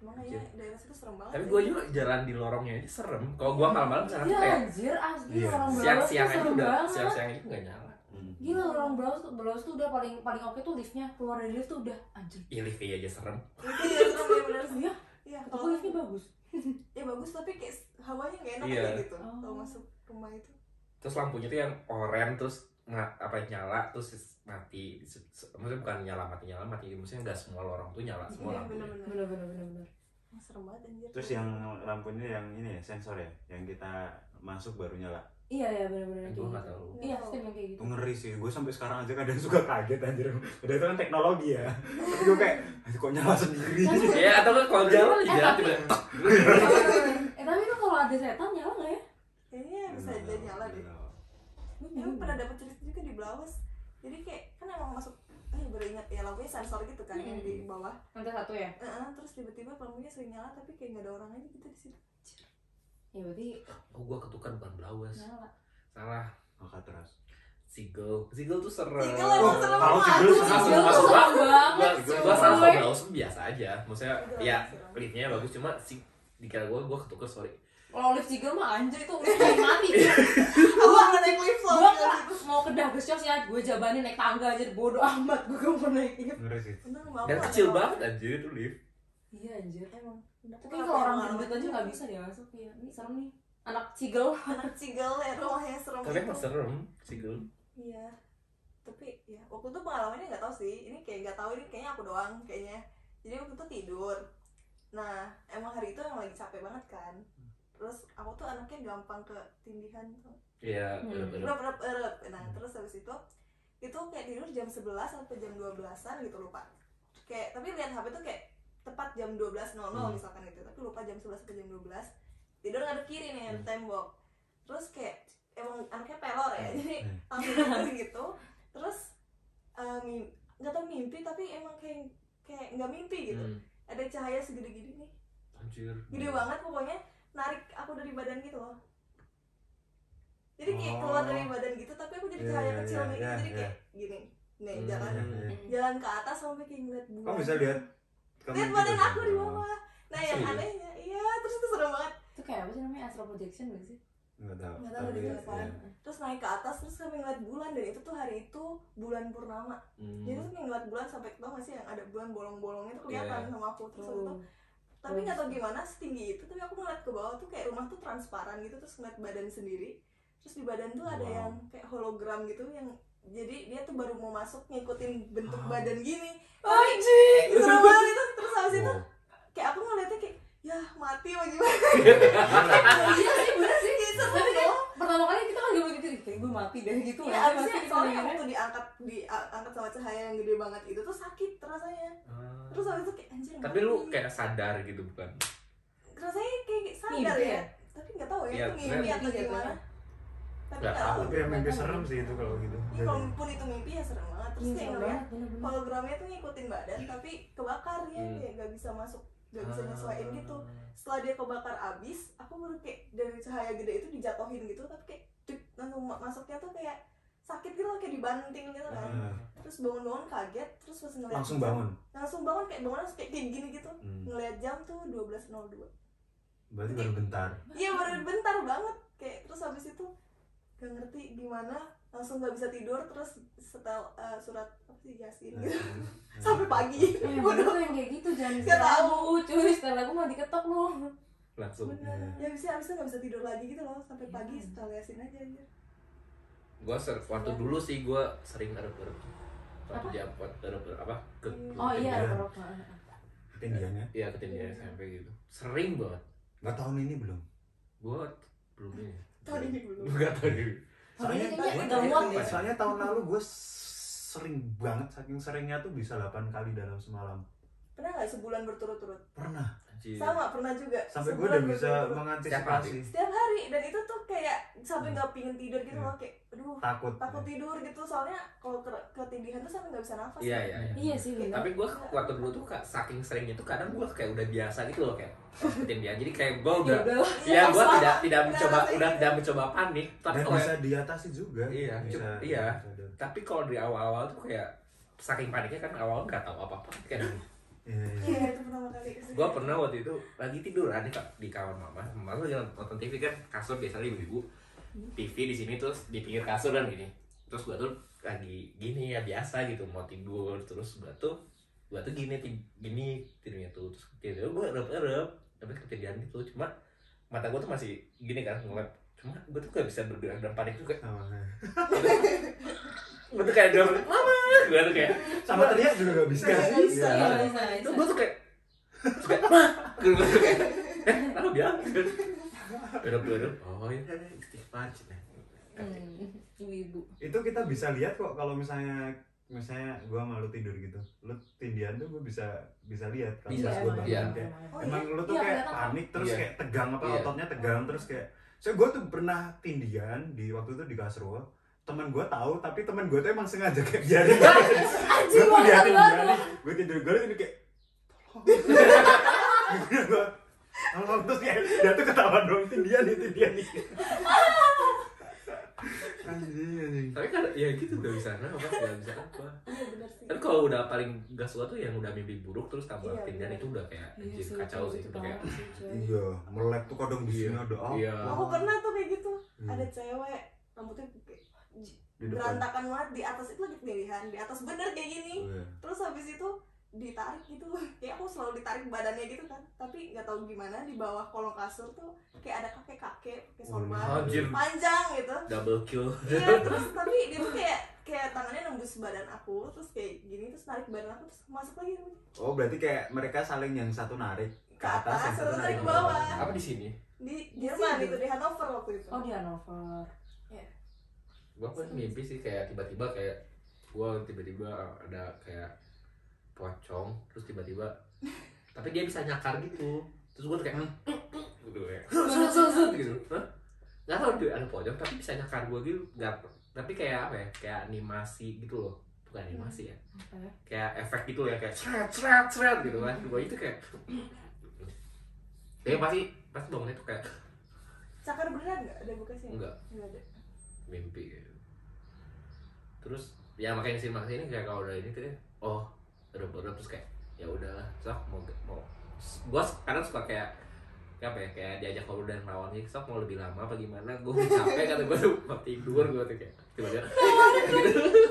Makanya daerah situ serem banget. Tapi sih. gue juga jalan di lorongnya aja serem. Kalau gue malam-malam sana tuh Iya kayak anjir, asli Iya. orang Blaus tuh siang-siang aja serem udah banget. siang-siang aja nggak nyala. Gila, orang Blaus tuh udah paling oke tuh liftnya, keluar dari lift tuh udah anjir. Iya lift aja serem. Iya serem ya benar sih. Iya, Iya, tapi kalau liftnya bagus. ya bagus tapi kayak hawanya nggak enak Iya. aja gitu. Oh. Kalau masuk rumah itu. Terus lampunya tuh yang oranye terus nyala terus mati. Maksudnya bukan nyala mati, maksudnya nggak semua lorong tuh nyala semua Iya lampunya. benar-benar. Bener. Serem banget anjir. Terus yang lampunya yang ini ya, sensor ya, yang kita masuk baru nyala. Iya bener-bener Gue kayak nggak gitu. tahu. Iya, sistem yang kayak gitu. Itu ngeri sih, gue sampai sekarang aja kadang suka kaget anjir. Udah itu kan teknologi ya. Tapi gue kayak, kok nyala sendiri. Ya atau kan kalau jalan aja tiba-tiba tek. Tapi kan kalau ada setan nyala nggak ya? Kayaknya bisa jadi nyala deh. Emang pernah dapet cerita juga di Blawes. Jadi kayak kan emang masuk, baru ingat ya lampunya sensor gitu kan yang di bawah. Lantai 1 ya? Terus tiba-tiba lampunya sering nyala tapi kayak nggak ada orang aja gitu di situ. Ya berarti Oh gue ketukan bukan Blawes. nyala. Salah. Alcatraz. Seagull tuh serem. Seagull emang serem kalau banget. Seagull Aduh, Masuk, Seagull masuk, tuh serem banget. Gue sama Blawes biasa aja. Maksudnya Seagull ya serem. liftnya bagus cuma si dikira gue ketuker sorry. Kalau lift Seagull mah anjir itu lift paling mati. Aku nggak naik lift Gue soalnya. mau ke Dagesjos ya, gue jabanin naik tangga aja, bodo amat gue gak mau naik lift. Ngeri sih. Bener, mau Dan aku kecil ada banget anjir itu lift. Iya anjir. emang. Tapi kalau orang gendut aja nggak bisa dia masuk ya. Ini serem nih. Anak Seagull. Anak Seagull ya rumahnya serem. Tapi emang serem Seagull. Iya. tapi ya waktu itu pengalamannya nggak tahu sih, ini kayak nggak tahu, ini kayaknya aku doang kayaknya. Jadi waktu itu tidur, nah emang hari itu emang lagi capek banget kan, terus aku tuh anaknya gampang ketindihan tuh, Iya, erep. Nah terus habis itu kayak tidur jam 11 sampai jam 12-an gitu, lupa. Kayak tapi lihat HP tuh kayak tepat jam 12.00 misalkan gitu, tapi lupa jam 11 sampai jam 12. Tidur ngadep kiri nih, ada tembok. Terus kayak emang anaknya pelor ya, jadi langsung tidur gitu. Terus nggak tau mimpi, tapi emang kayak nggak mimpi gitu. Ada cahaya segede gini nih, Anjir. gede banget pokoknya, narik aku dari badan gitu loh. Jadi kayak keluar dari badan gitu, tapi aku jadi cahaya kecil nih, jadi kayak gini nih, jalan ke atas sampai kayak ngeliat bulan. Kamu bisa lihat badan aku di bawah. Nah yang anehnya, iya, terus itu serem banget. Itu kayak apa sih namanya, astral projection gak sih? Nggak tahu Di depan. Terus naik ke atas, terus kami ngeliat bulan, dan itu tuh hari itu bulan purnama. Jadi tuh kayak ngeliat bulan sampai, tau gak sih yang ada bulan bolong-bolongnya tuh kelihatan sama aku. Terus itu, tapi nggak tau gimana setinggi itu, tapi aku ngeliat ke bawah tuh kayak rumah tuh transparan gitu, terus ngeliat badan sendiri. Terus di badan tuh ada yang kayak hologram gitu, yang jadi dia tuh baru mau masuk ngikutin bentuk badan gini. Anjing, seru banget itu. Terus habis itu kayak aku ngeliatnya kayak, ya mati mau gimana. Iya sih, bener sih. Tapi kan pertama kali kita kan gak begitu, kayak gue mati deh gitu. Ya abisnya soalnya waktu diangkat sama cahaya yang gede banget itu tuh sakit rasanya. Terus habis itu kayak anjir. Tapi lu kayak sadar gitu bukan? Rasanya kayak sadar ya. Tapi nggak tahu ya itu mimpi atau gimana. Tapi nggak tahu. Tapi mimpi serem sih itu kalau gitu. Iya, kalaupun itu mimpi ya serem banget. Terus kayak ngeliat hologramnya tuh ngikutin badan, tapi kebakar ya, kayak nggak bisa masuk, nggak bisa nyesuaiin gitu. Setelah dia kebakar abis, aku baru kayak dari cahaya gede itu dijatuhin gitu, tapi kayak langsung masuknya tuh kayak sakit gitu, kayak dibanting gitu kan. Terus bangun-bangun kaget, terus pas ngeliat langsung bangun kayak bangun kayak gini gitu. Ngeliat jam tuh 12.02. Berarti baru bentar. Iya baru bentar banget, kayak terus habis itu gak ngerti gimana, langsung gak bisa tidur. Terus setel surat apa sih, Yasin gitu sampai pagi. Bener tuh yang kayak gitu, jangan Gak tahu cuy, setelah aku mau diketok lu Langsung. bener. Ya abis itu gak bisa tidur lagi gitu loh, sampai pagi setel Yasin aja. Gua waktu dulu sih gua sering erep-erep. Satu jam buat erep-erep apa? Oh iya, Ketinggiannya. Iya, ketinggian sampai gitu. Sering banget. Nggak tahun ini belum. Gua belum ini. Tahun ini belum. Enggak tahu dulu. Soalnya udah muat ya. soalnya tahun lalu gue sering banget, saking seringnya tuh bisa 8 kali dalam semalam. Pernah gak sebulan berturut-turut? Pernah. Anjir. Sama, pernah juga. Sampai gue Sebulan udah bisa berturut-turut. mengantisipasi. Setiap hari, dan itu tuh kayak sampai nggak pingin tidur gitu loh, kayak aduh Takut. tidur gitu, soalnya kalau ketindihan tuh sampai nggak bisa nafas. Iya. Iya sih, bener. Tapi gue waktu dulu tuh saking seringnya tuh kadang gue kayak udah biasa gitu loh, kayak ketinggian. Jadi kayak gue udah Iya, gue pas tidak mencoba banget. udah tidak mencoba panik. Tapi Dan kalau bisa diatasi juga. Iya, iya. Tapi kalau di awal-awal tuh kayak saking paniknya kan, awal nggak tahu apa-apa kayak Iya, itu pertama kali. gue pernah waktu itu lagi tiduran di kamar mama tuh jangan nonton TV kan, kasur biasanya ibu-ibu TV di sini, terus di pinggir kasur kan gini. Terus gue tuh lagi gini ya biasa gitu mau tidur, terus gue tuh gini tidurnya tuh, terus tidur gue erep tapi ketindihan gitu, cuma mata gue tuh masih gini kan ngeliat, cuma gue tuh gak bisa bergerak dan panik tuh kayak gue tuh kayak mama, gue tuh kayak sama teriak juga gak bisa. Nggak bisa. Iya. itu gue tuh kayak mah, gue tuh kayak apa dia erep oh ya istighfar cina. Ibu-ibu Itu kita bisa lihat kok kalau misalnya gue malu tidur gitu, lu tindihan tuh gue bisa lihat kalau Bisa, gue bangun iya. kayak Oh, emang iya? lu tuh Iya, kayak kelihatan. panik terus Iya. kayak tegang apa Iya. ototnya tegang terus kayak gue tuh pernah tindihan di waktu itu di Kasro, teman gue tahu tapi teman gue tuh emang sengaja kayak biarin gue tuh liatin dia gue tidur kayak tolong terus kayak dia tuh ketawa dong tindihan nih anjing. Tapi kan ya gitu gak bisa apa Iya benar sih. tapi kalau udah paling gak suka tuh yang udah mimpi buruk terus tambah Iya, tindihan bener. itu udah kayak anjir kacau sih itu kayak Iya, melek tuh kadang di sini ada apa? Iya. Aku pernah tuh kayak gitu. Ada cewek rambutnya kayak Di depan. berantakan banget, di atas itu lagi pilihan, di atas bener kayak gini. Oh, iya. Terus habis itu ditarik gitu, kayak aku selalu ditarik badannya gitu kan, tapi nggak tahu gimana di bawah kolong kasur tuh kayak ada kakek pakai sorban Anjir. panjang gitu. double kill. Iya, terus tapi dia tuh kayak tangannya nembus nembus badan aku terus kayak gini terus narik badan aku terus masuk lagi rambutnya Oh berarti kayak mereka saling yang satu narik ke atas, yang satu narik ke bawah. Apa di sini? Di Jerman itu di Hanover waktu itu. Oh di Hanover. Gua pernah mimpi sih kayak tiba-tiba kayak gua tiba-tiba ada kayak pocong terus tiba-tiba tapi dia bisa nyakar gitu terus gua tuh kayak gitu kayak gitu. Hah? Nggak tahu tuh ada pocong tapi bisa nyakar gua gitu nggak tapi kayak apa ya kayak animasi gitu loh bukan animasi ya kayak efek gitu ya kayak seret gitu kan gua itu kayak dia pasti bangunnya tuh kayak Cakar beneran nggak ada bekasnya? Enggak. Nggak ada. Mimpi gitu. Terus ya makanya sih ini kayak kalau udah ini tuh oh udah terus kayak ya udahlah sok mau gua kadang suka kayak apa ya kayak diajak kalau udah lawan nih sok mau lebih lama apa gimana gua capek kata gua tuh mau tidur gua tuh kayak tiba-tiba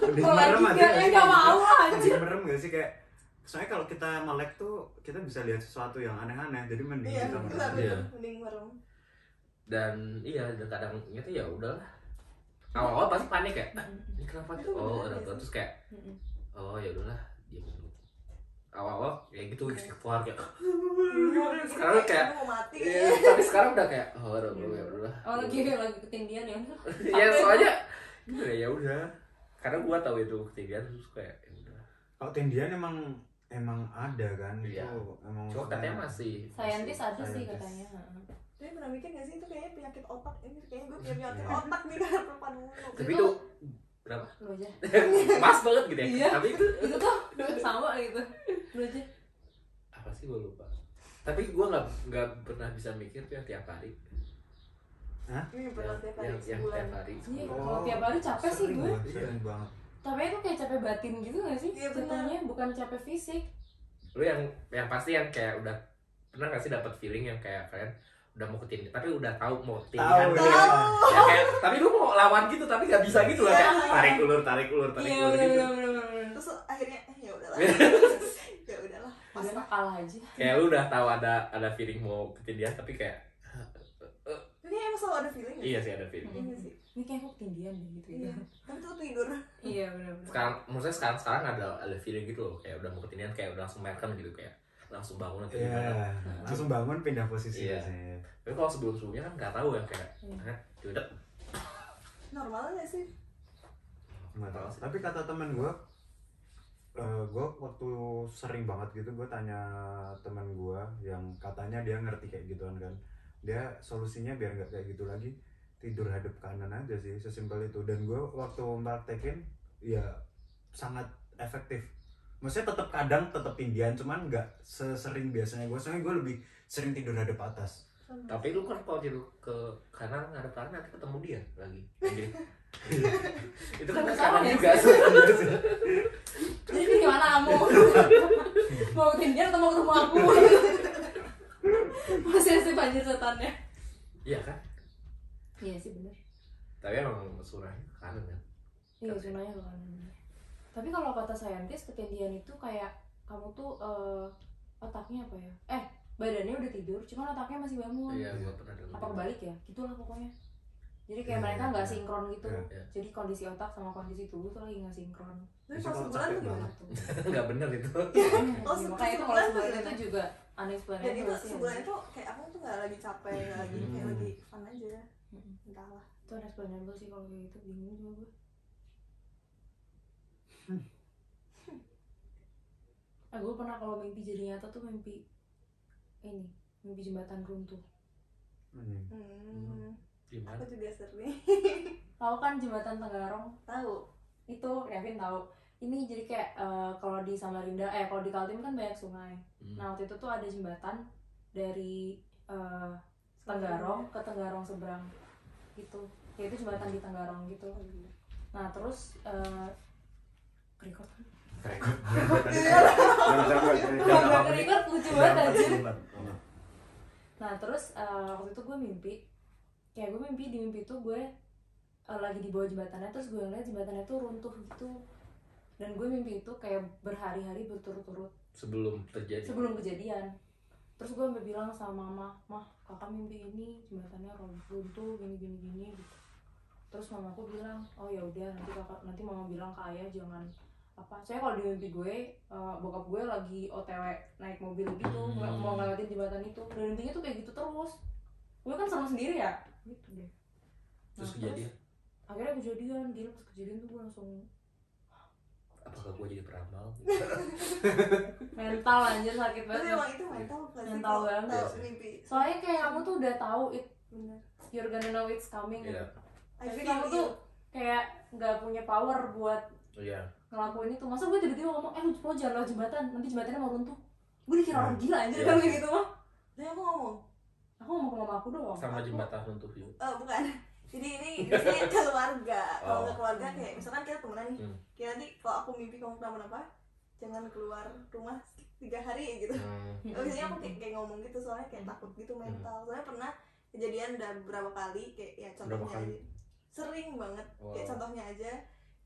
Udah Kalau merem lagi aja nggak mau anjir. Udah merem gak sih kayak soalnya kalau kita melek tuh kita bisa lihat sesuatu yang aneh-aneh jadi mending Iya, kita merem. benar Iya. mending merem. dan dan kadang itu ya udahlah awal-awal pasti panik kayak ini kenapa Itu tuh oh beneran udah ya terus kayak oh ya udahlah diam dulu awal-awal kayak gitu istighfar kayak sekarang kayak mau mati. tapi sekarang udah kayak oh udah ya udahlah Oh lagi ketindihan ya. ya soalnya gitu ya udah karena gua tahu itu ketinggian terus kayak ya udah Kalau tindian emang ada kan Iya. itu emang cuma katanya masih Saintis ada sih Saintis. katanya. Tapi pernah mikir gak sih itu kayaknya penyakit otak ini kayaknya gue punya penyakit otak nih karena perempuan mulu. tapi itu berapa Lu aja. pas banget gitu ya Iya. tapi itu Itu tuh sama gitu. Lu aja. apa sih gua lupa tapi gua nggak pernah bisa mikir tuh yang tiap hari Ini pernah tiap hari yang sebulan. tiap hari Iya, sebulan. kalau tiap hari capek sih sering gue. sering banget Tapi itu kayak capek batin gitu gak sih? Iya, benar. Jatuhnya bukan capek fisik. Lu yang pasti yang kayak udah pernah nggak sih dapat feeling yang kayak kalian udah mau ketindihan tapi udah tahu mau ketindihan Tahu, gitu iya. ya kayak tapi lu mau lawan gitu tapi nggak bisa gitu lah kayak tarik ulur Iya gitu bener. Terus akhirnya ya udahlah. Ya udahlah. Pas Udah kalah aja. kayak lu udah tahu ada feeling mau ketindihan tapi kayak ini emang selalu ada feeling ya? iya sih ada feeling Iya sih. Ini kayak aku ketindihan deh gitu Iya. ya. Kan tuh tidur. Iya bener. sekarang maksudnya sekarang ada feeling gitu loh kayak udah mau ketindihan kayak udah langsung merem gitu kayak langsung bangun atau Iya, gimana langsung bangun pindah posisi Iya. biasanya. tapi kalau sebelumnya kan nggak tahu yang kayak udah Normal gak sih? Nggak tahu. Tapi kata temen gue waktu sering banget gitu gue tanya temen gue yang katanya dia ngerti kayak gituan kan, dia solusinya biar nggak kayak gitu lagi tidur hadap kanan aja sih, sesimpel itu. Dan gue waktu praktekin ya sangat efektif. Maksudnya tetap tindihan, cuman nggak sesering biasanya gue. Soalnya gue lebih sering tidur hadap atas. tapi lu kan kalau tidur ke kanan ngadep kanan nanti ketemu dia lagi jadi itu kan ke Sama kanan ya juga sih? Jadi gimana kamu? Mau ketindihan atau mau ketemu aku? Masih sih banjir setannya. iya kan Iya sih bener. tapi emang surahnya ke kanan kan Iya sunahnya ke kanan. Tapi kalau kata saintis ketindihan itu kayak kamu tuh otaknya apa ya? Badannya udah tidur, cuman otaknya masih bangun. iya gua pernah dengar Apa kebalik ya? Gitulah pokoknya. Jadi kayak Iya, mereka iya, nggak iya. sinkron gitu. Iya. Jadi kondisi otak sama kondisi tubuh tuh lagi nggak sinkron. Tapi Bisa pas kalau sebulan capek tuh gimana? banget. nggak bener itu Oh, Ya, makanya itu kalau sebulan sebulan tuh itu juga unexplainable Dan itu sih. sebulan itu kayak aku tuh gak lagi capek, gak lagi kayak lagi fun aja. Entahlah. Itu unexplainable sih kalau kayak gitu, bingung juga gue. Gue pernah kalau mimpi jadi nyata tuh mimpi jembatan runtuh. gimana Aku juga sering. Tahu kan jembatan Tenggarong? Tahu. Itu Kevin tahu. Ini jadi kayak kalau di Samarinda, kalau di Kaltim kan banyak sungai. Nah waktu itu tuh ada jembatan dari Tenggarong ke Tenggarong seberang gitu. Ya itu jembatan di Tenggarong gitu. Nah terus record kan? Record lucu banget aja. Nah terus waktu itu gue mimpi, kayak gue mimpi, di mimpi itu gue lagi di bawah jembatannya, terus gue ngeliat jembatannya tuh runtuh gitu. Dan gue mimpi itu kayak berhari-hari berturut-turut sebelum kejadian. Terus gue sampai bilang sama mama, kakak mimpi ini jembatannya runtuh gini gitu. Terus mamaku bilang, oh ya udah nanti mama bilang ke ayah jangan apa. Soalnya kalau di mimpi gue, bokap gue lagi OTW naik mobil gitu, mau ngelewatin jembatan itu. Dan mimpinya tuh kayak gitu terus. Gue kan sama sendiri ya, gitu deh. Terus kejadian? Akhirnya kejadian, gila pas kejadian tuh gue langsung apakah gue jadi peramal? mental anjir sakit banget. Tapi emang itu mental pasti Mental kalau banget. tahu mimpi. Soalnya kayak kamu tuh udah tahu Bener. you're gonna know it's coming. Iya. I Tapi feel kamu you. tuh kayak nggak punya power buat Iya. ngelakuin itu. Masa gue tiba-tiba ngomong, lo jangan lewat jembatan, nanti jembatannya mau runtuh. Gue dikira orang gila anjir Iya. kan kayak gitu mah. Tapi aku ngomong, Aku ngomong ke mama aku doang. Sama Aku- jembatan runtuh juga. bukan. Jadi ini biasanya keluarga. Kalau Oh. nggak keluarga kayak misalkan kita temenan nih. Hmm. Kayak nanti kalau aku mimpi kamu kenapa-napa, jangan keluar rumah 3 hari gitu. Biasanya aku kayak ngomong gitu soalnya kayak takut gitu mental. Soalnya pernah kejadian udah beberapa kali kayak ya Berapa contohnya kali? aja. Sering banget. Wow. Kayak contohnya aja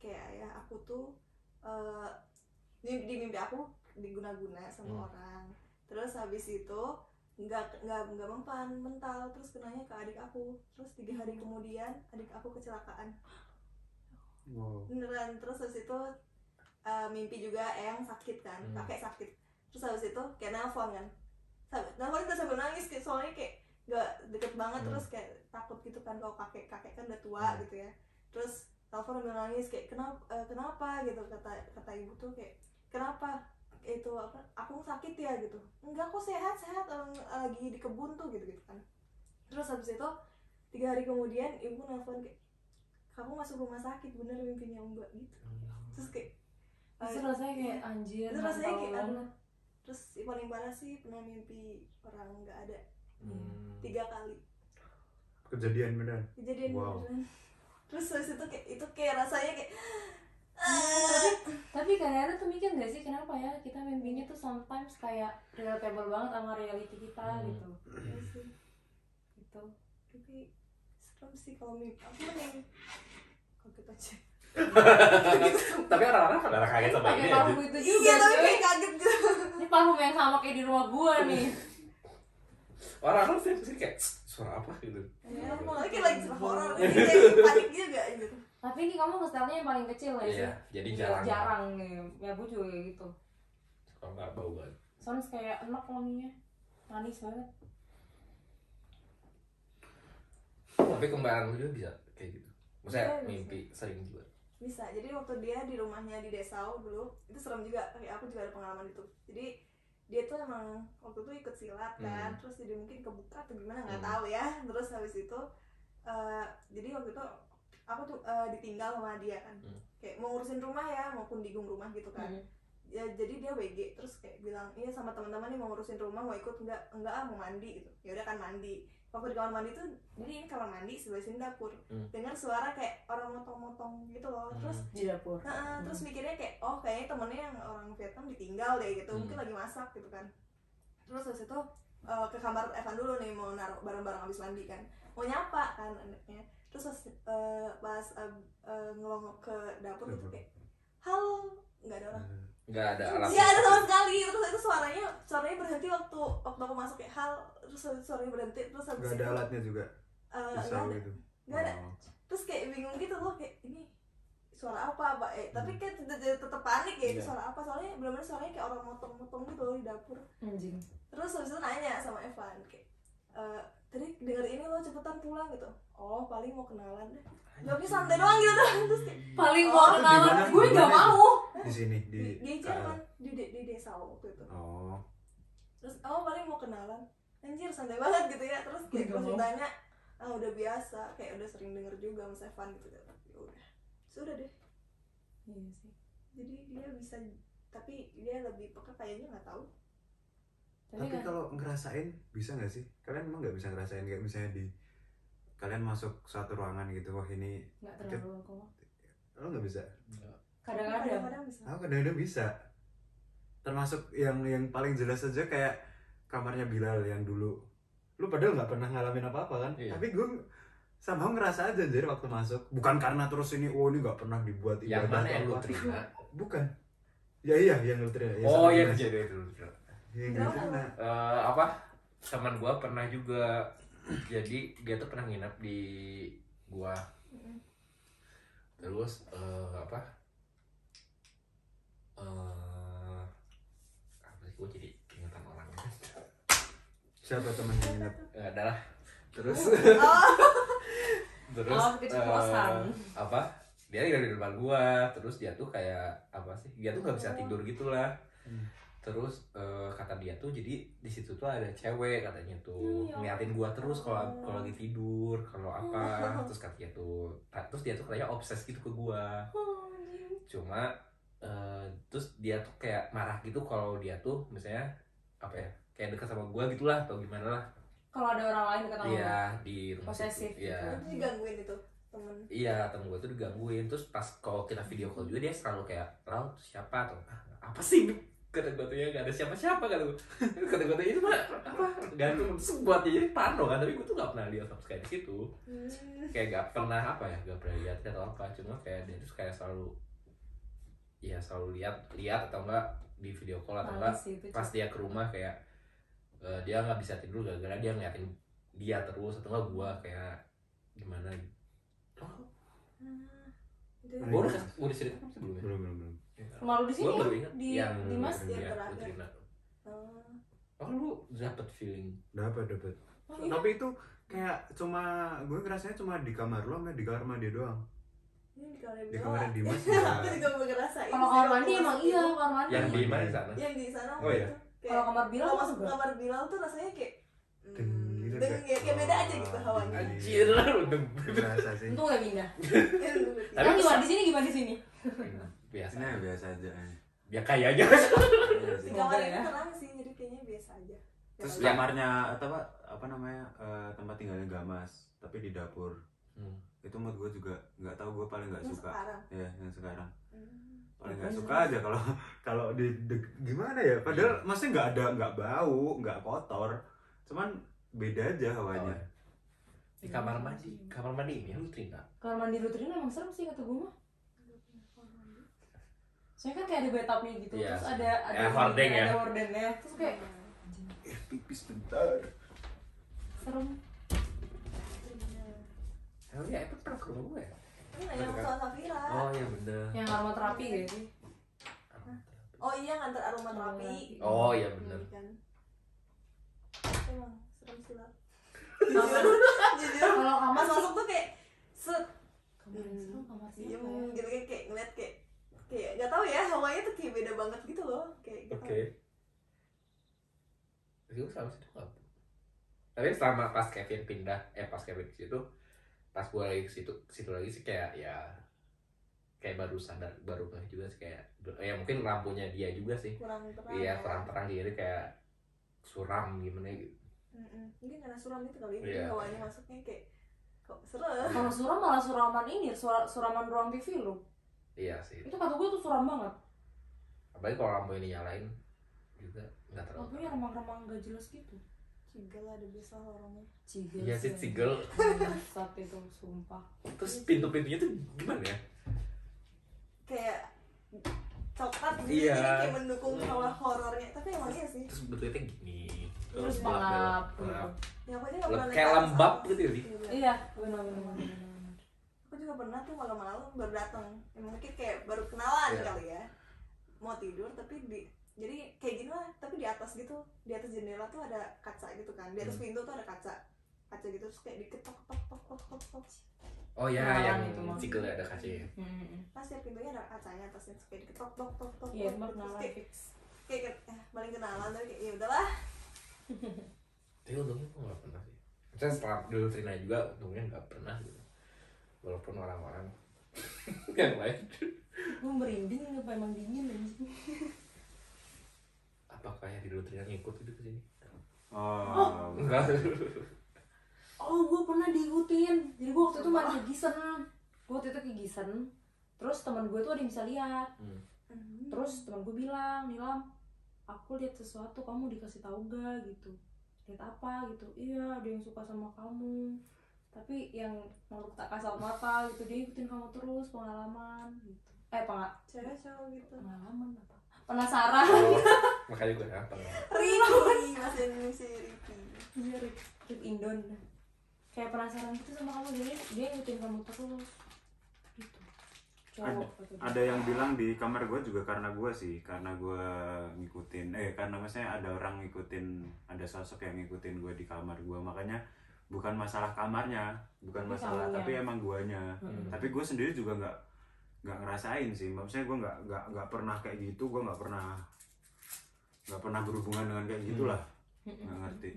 kayak ayah aku tuh di mimpi aku diguna-guna sama orang. Terus habis itu nggak mempan mental, terus kenanya ke adik aku. Terus 3 hari kemudian adik aku kecelakaan. Wow. Beneran. Terus habis itu mimpi juga yang sakit kan, kakek sakit. Terus habis itu kayak nelfon kan, nelfon kita sambil nangis kayak soalnya kayak nggak deket banget. Terus kayak takut gitu kan kalau kakek kan udah tua gitu ya. Terus telepon sambil nangis kayak kenapa gitu, kata ibu tuh kayak kenapa itu apa, aku sakit ya gitu. Enggak, kok sehat orang lagi di kebun tuh gitu kan. Terus habis itu 3 hari kemudian ibu nelfon kayak kamu masuk rumah sakit, bener mimpinya mbak gitu. Terus kayak Itu rasanya kayak anjir, itu rasanya mental kayak banget. aduh. Terus yang paling parah sih pernah mimpi orang nggak ada 3 kali Kejadian beneran. kejadian. Wow. Beneran. Terus habis itu kayak rasanya kayak Tapi kadang-kadang tuh mikir gak sih kenapa ya kita mimpinya tuh sometimes kayak relatable banget sama reality kita gitu. ya sih. Gitu. Tapi serem sih kalau mimpi. Aku mending kaget aja. Tapi orang-orang pada kaget sama Pakai ini aja. parfum itu juga. Iya, tapi cuy. kayak kaget gitu. Ini parfum yang sama kayak di rumah gua nih. Orang-orang sih kayak suara apa gitu. Ya, malah kayak lagi cerita horor, jadi kayak panik juga gitu. Tapi ini kamu ngestelnya yang paling kecil ya sih. Iya, jadi Iya, jarang. jarang nih. Ya gua juga kayak gitu. Kalau nggak bau kan. Soalnya kayak enak wanginya. Manis banget. Tapi kembaran lu juga bisa kayak gitu. Maksudnya Iya, bisa. mimpi sering juga. Bisa. Jadi waktu dia di rumahnya di Desau dulu, itu serem juga. Kayak aku juga ada pengalaman itu. Jadi dia tuh emang waktu itu ikut silat kan, terus jadi mungkin kebuka atau gimana nggak tahu ya. Terus habis itu jadi waktu itu aku tuh ditinggal sama dia kan, kayak mau ngurusin rumah ya, mau kundigung rumah gitu kan. Ya, jadi dia WG terus kayak bilang iya sama teman-teman nih mau ngurusin rumah, mau ikut enggak mau mandi gitu. Ya udah kan mandi. Waktu di kamar mandi tuh, jadi ini kamar mandi sebelah sini dapur. Dengar suara kayak orang motong-motong gitu loh. Terus Di dapur. terus mikirnya kayak oh kayaknya temennya yang orang Vietnam ditinggal deh gitu, mungkin lagi masak gitu kan. Terus habis itu ke kamar Evan dulu nih, mau naruh barang-barang habis mandi kan, mau nyapa kan anaknya. Terus pas ngelongok ke dapur gitu kayak halo, nggak ada orang. Nggak ada alat. Iya, ada sama sekali. Terus itu suaranya berhenti waktu aku masuk kayak hal, terus suaranya berhenti. Terus habis Gak ada alatnya juga. nggak Pisau ada gitu. nggak ada. Oh. Terus kayak bingung gitu loh, kayak ini suara apa tapi kan tetap panik ya, itu suara apa, soalnya benar-benar suaranya kayak orang motong-motong gitu loh di dapur. Anjing. Terus habis itu nanya sama Evan kayak tadi denger ini lo cepetan pulang gitu. Oh paling mau kenalan deh, jawabnya santai doang gitu. Terus kayak Paling Oh, mau itu kenalan dimana? gue nggak Dimana? mau. Di sini di Jerman, di desa waktu itu. Oh. Terus paling mau kenalan, anjir santai banget gitu ya. Terus kayak Gak pas mau. ditanya udah biasa, kayak udah sering denger juga sama Evan gitu ya udah, sudah deh. Iya sih. Jadi dia bisa, tapi dia lebih peka kayaknya, nggak tahu. Tapi kan kalau ngerasain bisa nggak sih? Kalian emang nggak bisa ngerasain kayak misalnya kalian masuk suatu ruangan gitu, wah ini nggak terlalu kok. lo nggak bisa? Kadang-kadang. Kadang-kadang bisa. Aku kadang-kadang bisa. Termasuk yang paling jelas aja kayak kamarnya Bilal yang dulu. Lu padahal nggak pernah ngalamin apa-apa kan? Iya. Tapi gue sama ngerasa aja jadi waktu masuk. Bukan karena terus ini ini nggak pernah dibuat Yang ibadah mana yang atau lu apa. terima? Bukan. Ya iya yang lu terima. Ya, Oh sama iya jelas. kejadian itu. Yang lu terima. Apa? Teman gua pernah juga. Jadi dia tuh pernah nginep di gua. Terus apa sih, gue jadi ingetan orang. Siapa temen yang ingat? Adalah terus terus keceplosan. apa dia dari depan gua, terus dia tuh kayak apa sih, dia tuh nggak bisa tidur gitulah. Terus kata dia tuh jadi di situ tuh ada cewek katanya tuh ngeliatin gua terus kalau lagi tidur, kalau apa. Terus kata dia tuh, terus dia tuh kayak obses gitu ke gua. Cuma terus dia tuh kayak marah gitu kalau dia tuh misalnya apa ya, kayak dekat sama gua gitulah atau gimana lah. Kalau ada orang lain dekat sama Iya, di rumah posesif situ. Iya. Itu digangguin itu temen. Iya, temen gue tuh digangguin. Terus pas kalau kita video call juga dia selalu kayak, "Lau, siapa?" Atau apa sih ini? Kata gue tuh ya gak ada siapa-siapa, kata gue. Kata gue tuh itu mah apa? Gantung. Terus buat dia jadi pano kan, tapi gue tuh gak pernah lihat sama sekali di situ. Kayak gak pernah apa ya, gak pernah lihat atau apa. Cuma kayak dia tuh kayak selalu ya selalu lihat atau enggak di video call atau enggak pas dia ke rumah kayak dia nggak bisa tidur gara-gara dia ngeliatin dia terus atau enggak gua kayak gimana gitu. Gua udah cerita kan sebelumnya? Belum. Malu di sini gua baru ya? ingat Di yang Dimas yang ya, terakhir. Putrina. Oh lu dapet feeling? Dapat. Oh, iya? Tapi itu kayak cuma gue ngerasanya cuma di kamar lu sama di kamar mandi doang. Ini Di kamar Dimas aku juga mau ngerasain. Kalau kamar mandi emang iya, kamar mandi. Yang di mana di sana? Yang di sana Oh, iya. Kalau kamar Bilal kalau mah masuk juga. kamar Bilal tuh rasanya kayak Deng gitu deng, kayak- kayak beda aja gitu hawanya. Anjir lu deng. Berasa sih. Untung udah pindah. Tapi Tapi gimana di sini gimana di sini? Biasa. Ini biasa aja. Dia kayaknya. Iya Di sih. kamar Semoga ini ya. tenang sih, jadi kayaknya biasa aja. Terus Ya, kamarnya apa namanya tempat tinggalnya Gamas, tapi di dapur. Itu mood gue juga nggak tahu, gue paling nggak yang suka. sekarang. Ya yang sekarang paling Apa nggak sih? suka aja kalau gimana ya, padahal maksudnya nggak bau, nggak kotor, cuman beda aja hawanya. Di kamar mandi ini lu Trina. Kamar mandi Lutrin emang serem sih kata gue mah. Soalnya kan kayak ada bathtubnya gitu, Iya, terus sih. ada Hordeng ya. ada hordennya, terus kayak Pipis bentar. serem. Oh iya, itu pernah ke rumah gue ya? Ini nanya soal Safira. Oh iya bener. Yang aromaterapi gitu. Oh iya, nganter aromaterapi. Oh iya bener. Kan. Emang serem sih lah. Kamar- Jujur. Kalau kamar Pas sih masuk tuh kayak set kamar yang serem kamar siapa diem ya? gitu kayak ngeliat kayak nggak tahu ya, hawanya tuh kayak beda banget gitu loh, kayak gitu. Oke. Itu sama situ nggak? Tapi selama pas Kevin pindah, pas Kevin ke situ, pas gue lagi ke situ lagi sih kayak ya kayak baru sadar, baru ngeh juga sih kayak ya mungkin lampunya dia juga sih. Kurang terang. Iya ya. kurang terang jadi kayak suram gimana gitu. Mungkin karena suram itu kali, Iya. jadi hawanya masuknya kayak kok serem. Kalau suram malah suraman ini, suraman ruang TV lu. Iya sih. Itu kata gue tuh suram banget. Apalagi kalau lampu ini nyalain juga nggak terlalu. Lampunya remang-remang gak jelas gitu. Cigel ada biasa orangnya. Cigel. Iya sih cigel. Saat itu sumpah. Terus pintu-pintunya tuh gimana ya? Kayak coklat gitu, Iya. jadi kayak mendukung hawa horornya. Tapi emang iya sih. Terus bentuknya gini. Terus belak-belak. pengap. Ya aku aja nggak pernah naik Kayak ke atas lembab atas. gitu ya, Li? Iya, bener. Iya, benar-benar. Aku juga pernah tuh malam-malam baru datang. Ya, mungkin kayak baru kenalan Iya. kali ya. Mau tidur tapi jadi kayak gini lah, tapi di atas gitu, di atas jendela tuh ada kaca gitu kan, di atas pintu tuh ada kaca gitu, terus kayak diketok tok tok tok tok tok. Oh ya, Kenalan yang itu mah. cigel ada kacanya. Pas ya pintunya ada kacanya atasnya, terus kayak diketok tok tok tok. Iya, tok, emang terus kenalan kayak fix. paling kenalan tapi kayak ya udahlah. Tapi untungnya gue gak pernah sih. Maksudnya setelah dulu Trina juga untungnya gak pernah gitu. Walaupun orang-orang yang lain. Gue merinding apa emang dingin anjing. Apakah yang dulu Trina ngikut itu ke sini? Oh, Enggak. Oh, gue pernah diikutin. Jadi gue waktu itu main ke Gisen. Gue waktu itu ke Gisen. Terus teman gue tuh ada yang bisa lihat. Terus teman gue bilang, Nilam, aku lihat sesuatu, kamu dikasih tahu gak gitu? Lihat apa gitu? Iya, ada yang suka sama kamu. Tapi yang makhluk tak kasat mata gitu, dia ikutin kamu terus, pengalaman gitu. Cewek cowok gitu. Pengalaman apa? Penasaran. Oh, makanya gue apa? Ricky, masih Indonesia Ricky. Iya, Rip Indon. Kayak penasaran gitu sama kamu, jadi dia ngikutin kamu terus gitu. cowok kata dia. Ada yang bilang di kamar gue juga karena gue sih, karena gue ngikutin karena maksudnya ada orang ngikutin, ada sosok yang ngikutin gue di kamar gue, makanya bukan masalah kamarnya, bukan masalah tapi emang guanya. Tapi gue sendiri juga nggak ngerasain sih, maksudnya gue nggak pernah kayak gitu, gue nggak pernah berhubungan dengan kayak gitulah, nggak ngerti.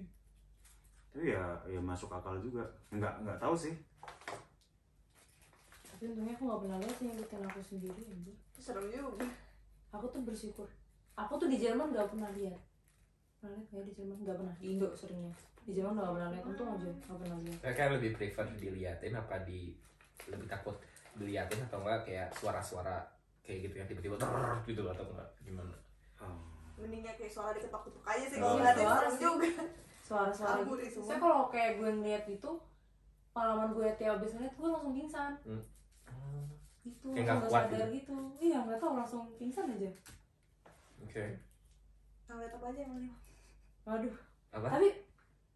Tapi ya masuk akal juga, nggak tahu sih. Tapi untungnya aku nggak pernah lihat sih yang ngikutin aku sendiri anjir. Serem juga. Aku tuh bersyukur. Aku tuh di Jerman nggak pernah lihat. Pernah lihat nggak di Jerman? Nggak pernah. Di Indo seringnya. Di Jerman nggak pernah lihat. Untung aja nggak pernah lihat. Kayak lebih prefer diliatin apa lebih takut diliatin atau enggak kayak suara-suara kayak gitu yang tiba-tiba gitu atau enggak gimana? Mendingnya kayak suara diketok-ketok aja sih Oh, kalau ngeliatin suara serem sih. juga. Suara-suara Kabur gitu. itu. Saya kalau kayak gue ngeliat itu, pengalaman gue tiap abis ngeliat gue langsung pingsan. Itu Kayak langsung nggak nggak kuat sadar gitu. Iya nggak tahu langsung pingsan aja. Oke. Ngeliat apa aja emang nih? Waduh. Apa? Tapi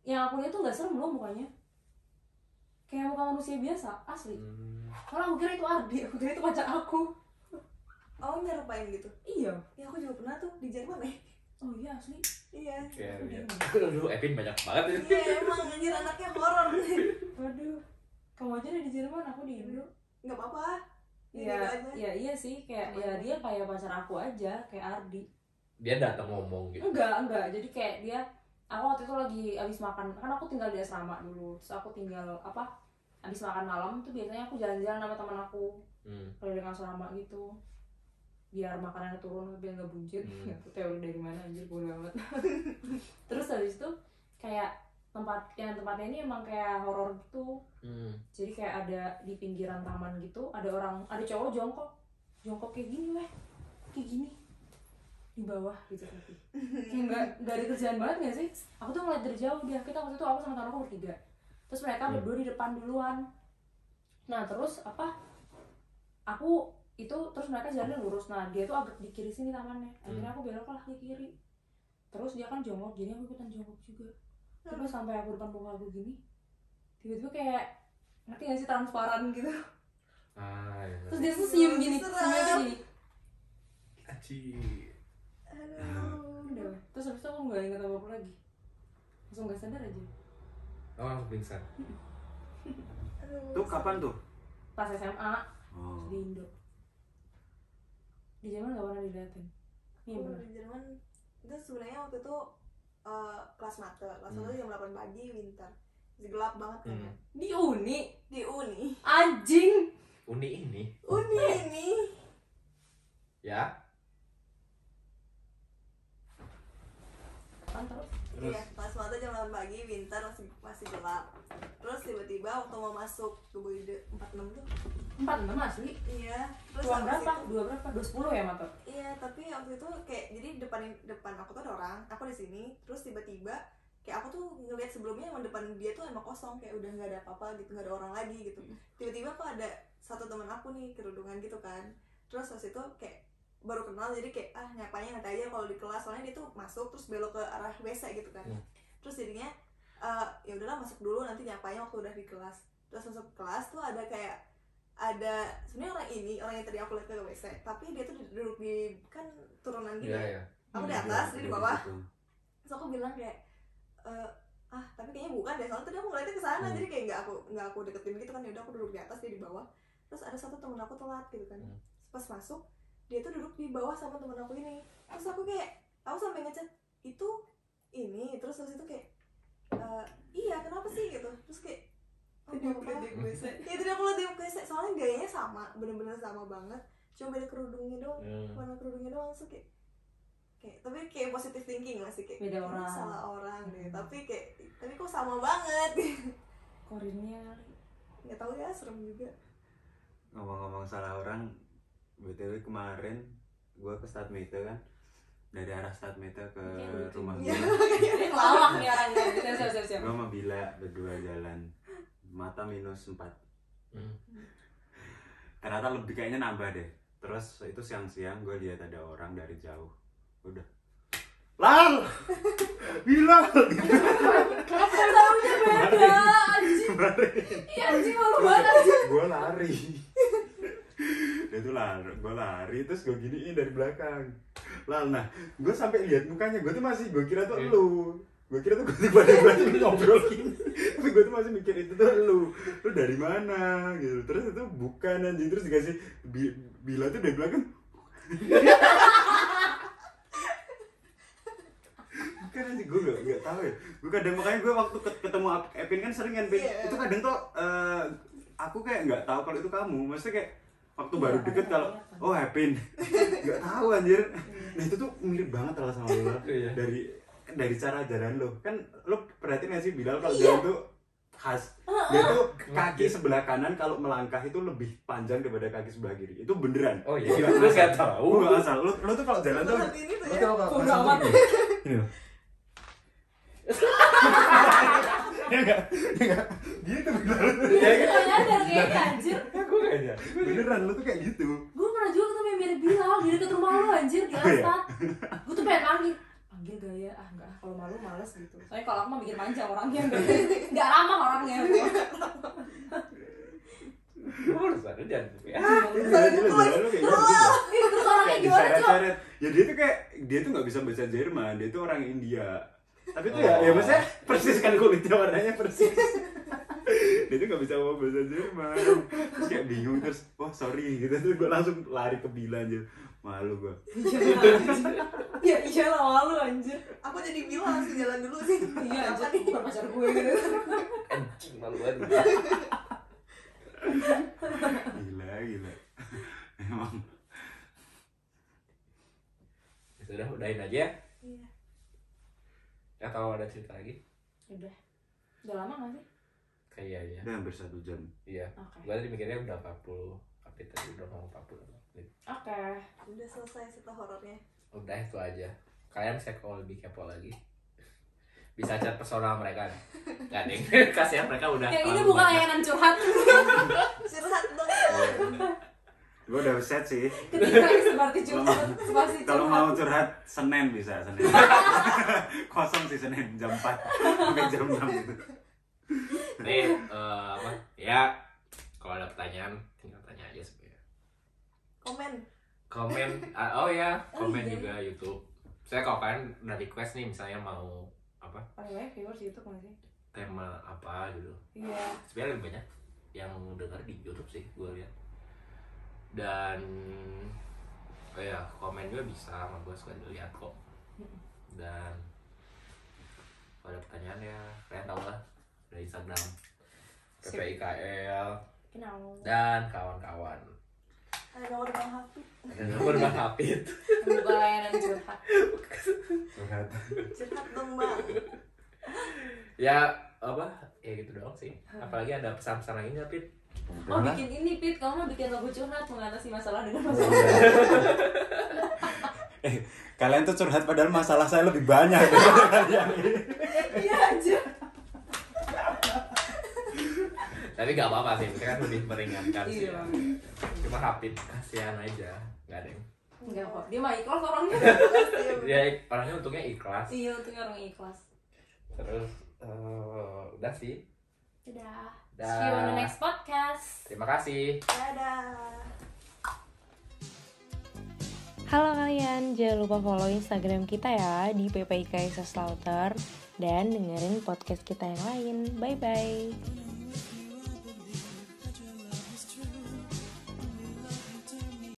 yang aku lihat tuh nggak serem loh mukanya. Kayak muka manusia biasa, asli. Malah aku kira itu Ardi, aku kira itu pacar aku. Oh nyerupain gitu? Iya. Ya aku juga pernah tuh di Jerman ya. Oh iya asli. Iya. Iya. Aduh, Epin banyak banget ini. Iya emang anjir anaknya horor nih. Waduh. Kamu aja di Jerman, aku di Indo. Nggak apa-apa. Iya, iya sih, kayak ya dia kayak pacar aku aja, kayak Ardi. Dia datang ngomong gitu. Enggak, jadi kayak dia, aku waktu itu lagi abis makan, kan aku tinggal di asrama dulu, terus aku tinggal abis makan malam tuh biasanya aku jalan-jalan sama teman aku, keliling asrama gitu, biar makanannya turun, biar nggak buncit. Aku teori dari mana anjir, bodo amat. Terus habis itu kayak tempatnya ini emang kayak horor gitu. Jadi kayak ada di pinggiran taman gitu, ada cowok jongkok kayak gini kayak gini di bawah gitu tapi kayak nggak ada kerjaan banget nggak sih? Aku tuh ngeliat dari jauh dia, kita waktu itu aku sama teman aku bertiga, terus mereka berdua di depan duluan. Nah terus aku itu terus mereka jalan lurus, nah dia tuh agak di kiri sini tamannya, akhirnya aku belok lah ke kiri, terus dia kan jongkok, jadi aku ikutan jongkok juga. Terus sampai aku depan muka aku gini, tiba-tiba kayak ngerti gak sih, transparan gitu. Iya. Terus dia tuh senyum gini, senyum gini. Aci. Udah. Terus habis itu aku nggak ingat apa-apa lagi, langsung nggak sadar aja. Oh, langsung pingsan. Tuh kapan tuh? Pas SMA Oh. di Indo. Di Jerman nggak pernah diliatin. Iya Aku benar. di Jerman itu sebenarnya waktu itu kelas mata jam 8 pagi winter, masih gelap banget kan ya. Di Uni anjing. Uni ini. Ya. Kan terus Iya, kelas mata jam 8 pagi winter, masih gelap. Terus tiba-tiba waktu mau masuk ke Boide 46 tuh 46 asli. iya, terus Ruang habis berapa? itu- 210 ya Mato? Iya, tapi waktu itu kayak jadi depan aku tuh ada orang, aku di sini, terus tiba-tiba kayak aku tuh ngeliat sebelumnya emang depan dia tuh emang kosong, kayak udah nggak ada apa-apa gitu, nggak ada orang lagi gitu. Tiba-tiba kok ada satu teman aku nih kerudungan gitu kan, terus pas itu kayak baru kenal, jadi kayak nyapanya nanti aja kalau di kelas, soalnya dia tuh masuk terus belok ke arah WC gitu kan. Terus jadinya ya udahlah masuk dulu, nanti nyapanya waktu udah di kelas. Terus masuk kelas tuh ada sebenarnya orang yang tadi aku lihat ke WC, tapi dia tuh duduk di kan turunan gitu. Iya. Aku di atas, dia di bawah. Gitu. Terus aku bilang kayak tapi kayaknya bukan deh, soalnya tadi aku ngeliatnya ke sana, jadi kayak nggak aku deketin gitu kan. Ya udah aku duduk di atas, dia di bawah. Terus ada satu temen aku telat gitu kan. Pas masuk dia tuh duduk di bawah sama temen aku ini. Terus aku sampai ngechat itu ini, terus habis itu kayak iya kenapa sih gitu. Terus kayak dia di WC. Ya tadi aku liat di WC, soalnya gayanya sama, bener-bener sama banget, cuma beda kerudungnya doang, warna kerudungnya doang. Terus tapi kayak positive thinking masih kayak Beda ini orang. salah orang deh, tapi kok sama banget. Korinnya Nggak tahu ya, serem juga. Ngomong-ngomong salah orang, BTW kemarin gue ke Stadmite kan, dari arah Stadmite ke rumah Iya. gue. lawak nih orangnya. Siap. Gue sama Bila berdua jalan, mata -4. Ternyata lebih kayaknya nambah deh. Terus itu siang-siang gue lihat ada orang dari jauh, udah Lal, Bila, Kenapa tahunya beda anjing? Iya anjing malu banget anjing. gue lari. dia tuh gue lari terus gue giniin dari belakang. Nah gue sampai lihat mukanya, gue kira tuh gue kira tuh gue tiba-tiba ngobrol gini, tapi gue tuh masih mikir itu tuh lu dari mana gitu. Terus itu bukan anjing, terus dikasih Bila tuh dari belakang. Bukan anjing, gue gak tahu ya. Gue kadang, makanya gue waktu ketemu Epin kan sering kan, itu kadang tuh aku kayak nggak tahu kalau itu kamu, maksudnya kayak waktu baru deket kalau oh Epin, nggak tahu anjir. Nah itu tuh mirip banget lah sama lo dari cara jalan lo, kan lo perhatiin nggak sih Bilal kalau jalan tuh khas, dia tuh kaki sebelah kanan kalau melangkah itu lebih panjang daripada kaki sebelah kiri, itu beneran. Oh iya, gue nggak tahu. Gue nggak asal, lo tuh kalau jalan tuh, lo kalau ini lo. Ya enggak gitu Bilal. Ya enggak nyadar kayaknya anjir. Gue nggak nyadar. Beneran lo tuh kayak gitu. Gue pernah juga ketemu yang mirip Bilal di dekat rumah lo anjir di Astat. Gue tuh pengen panggil gaya, enggak, kalau malu males gitu. Soalnya kalau aku mah bikin manja orangnya, enggak ramah orangnya. Gue baru sadar jangan ya. Jalan lo kayak gitu. Terus orangnya gimana coba? Ya dia tuh nggak bisa bahasa Jerman, dia tuh orang India. Tapi tuh ya maksudnya persis kan kulitnya warnanya persis. Dia tuh nggak bisa ngomong bahasa Jerman, terus kayak bingung, terus sorry gitu, terus gue langsung lari ke Bila aja, malu gue. Ya iyalah malu anjir. Aku jadi bilang langsung jalan dulu sih. Iya anjir, bukan pacar gue gitu. Anjing maluan. Gila. Emang. Ya sudah, udahin aja. Iya. Atau ada cerita lagi? Udah lama gak sih? Kayaknya. Udah hampir 1 jam. Iya. Oke. Gue tadi mikirnya udah 40, tapi tadi udah mau 40 menit. Oke. Udah selesai cerita horornya. Udah itu aja. Kalian bisa kalau lebih kepo lagi, bisa chat personal mereka. Gak deh, kasihan mereka udah. Yang ini bukan layanan curhat. Curhat dong. Gue udah set sih. Ketika seperti curhat, seperti Kalau curhat. mau curhat Senin bisa, Senin. Kosong sih Senin jam 4 sampai jam 6 gitu. Nih, apa? Ya, kalau ada pertanyaan tinggal tanya aja sebenarnya. Komen, oh ya, komen iya. juga YouTube. Saya kalau kalian udah request nih, misalnya mau apa? Paling banyak viewers YouTube nggak sih? Tema apa gitu. Iya. Sebenarnya lebih banyak yang denger di YouTube sih, gue lihat. Dan oh ya, komen juga bisa, sama gue suka dilihat kok. Dan kalau ada pertanyaan ya kalian tau lah, dari Instagram PPIKL dan kawan-kawan. Ada nomor Bang Hafid. Ada nomor Bang Hafid. Bukan layanan curhat. Curhat dong Bang. Ya apa? Ya gitu doang sih. Apalagi ada pesan-pesan lagi nggak, Pit? Oh bikin ini Pit, kamu mau bikin lagu curhat mengatasi masalah dengan masalah. Kalian tuh curhat padahal masalah saya lebih banyak daripada kalian. Iya aja. Tapi gak apa-apa sih, itu kan lebih meringankan sih. Iya. Cuma Hafid kasihan aja, nggak ada yang. Enggak kok, dia mah ikhlas orangnya. Dia orangnya untungnya ikhlas. Iya, untungnya orang ikhlas. Terus udah sih. Udah. Dah. See you on the next podcast. Terima kasih. Dadah. Halo kalian, jangan lupa follow Instagram kita ya di PPIK Slaughter dan dengerin podcast kita yang lain. Bye-bye.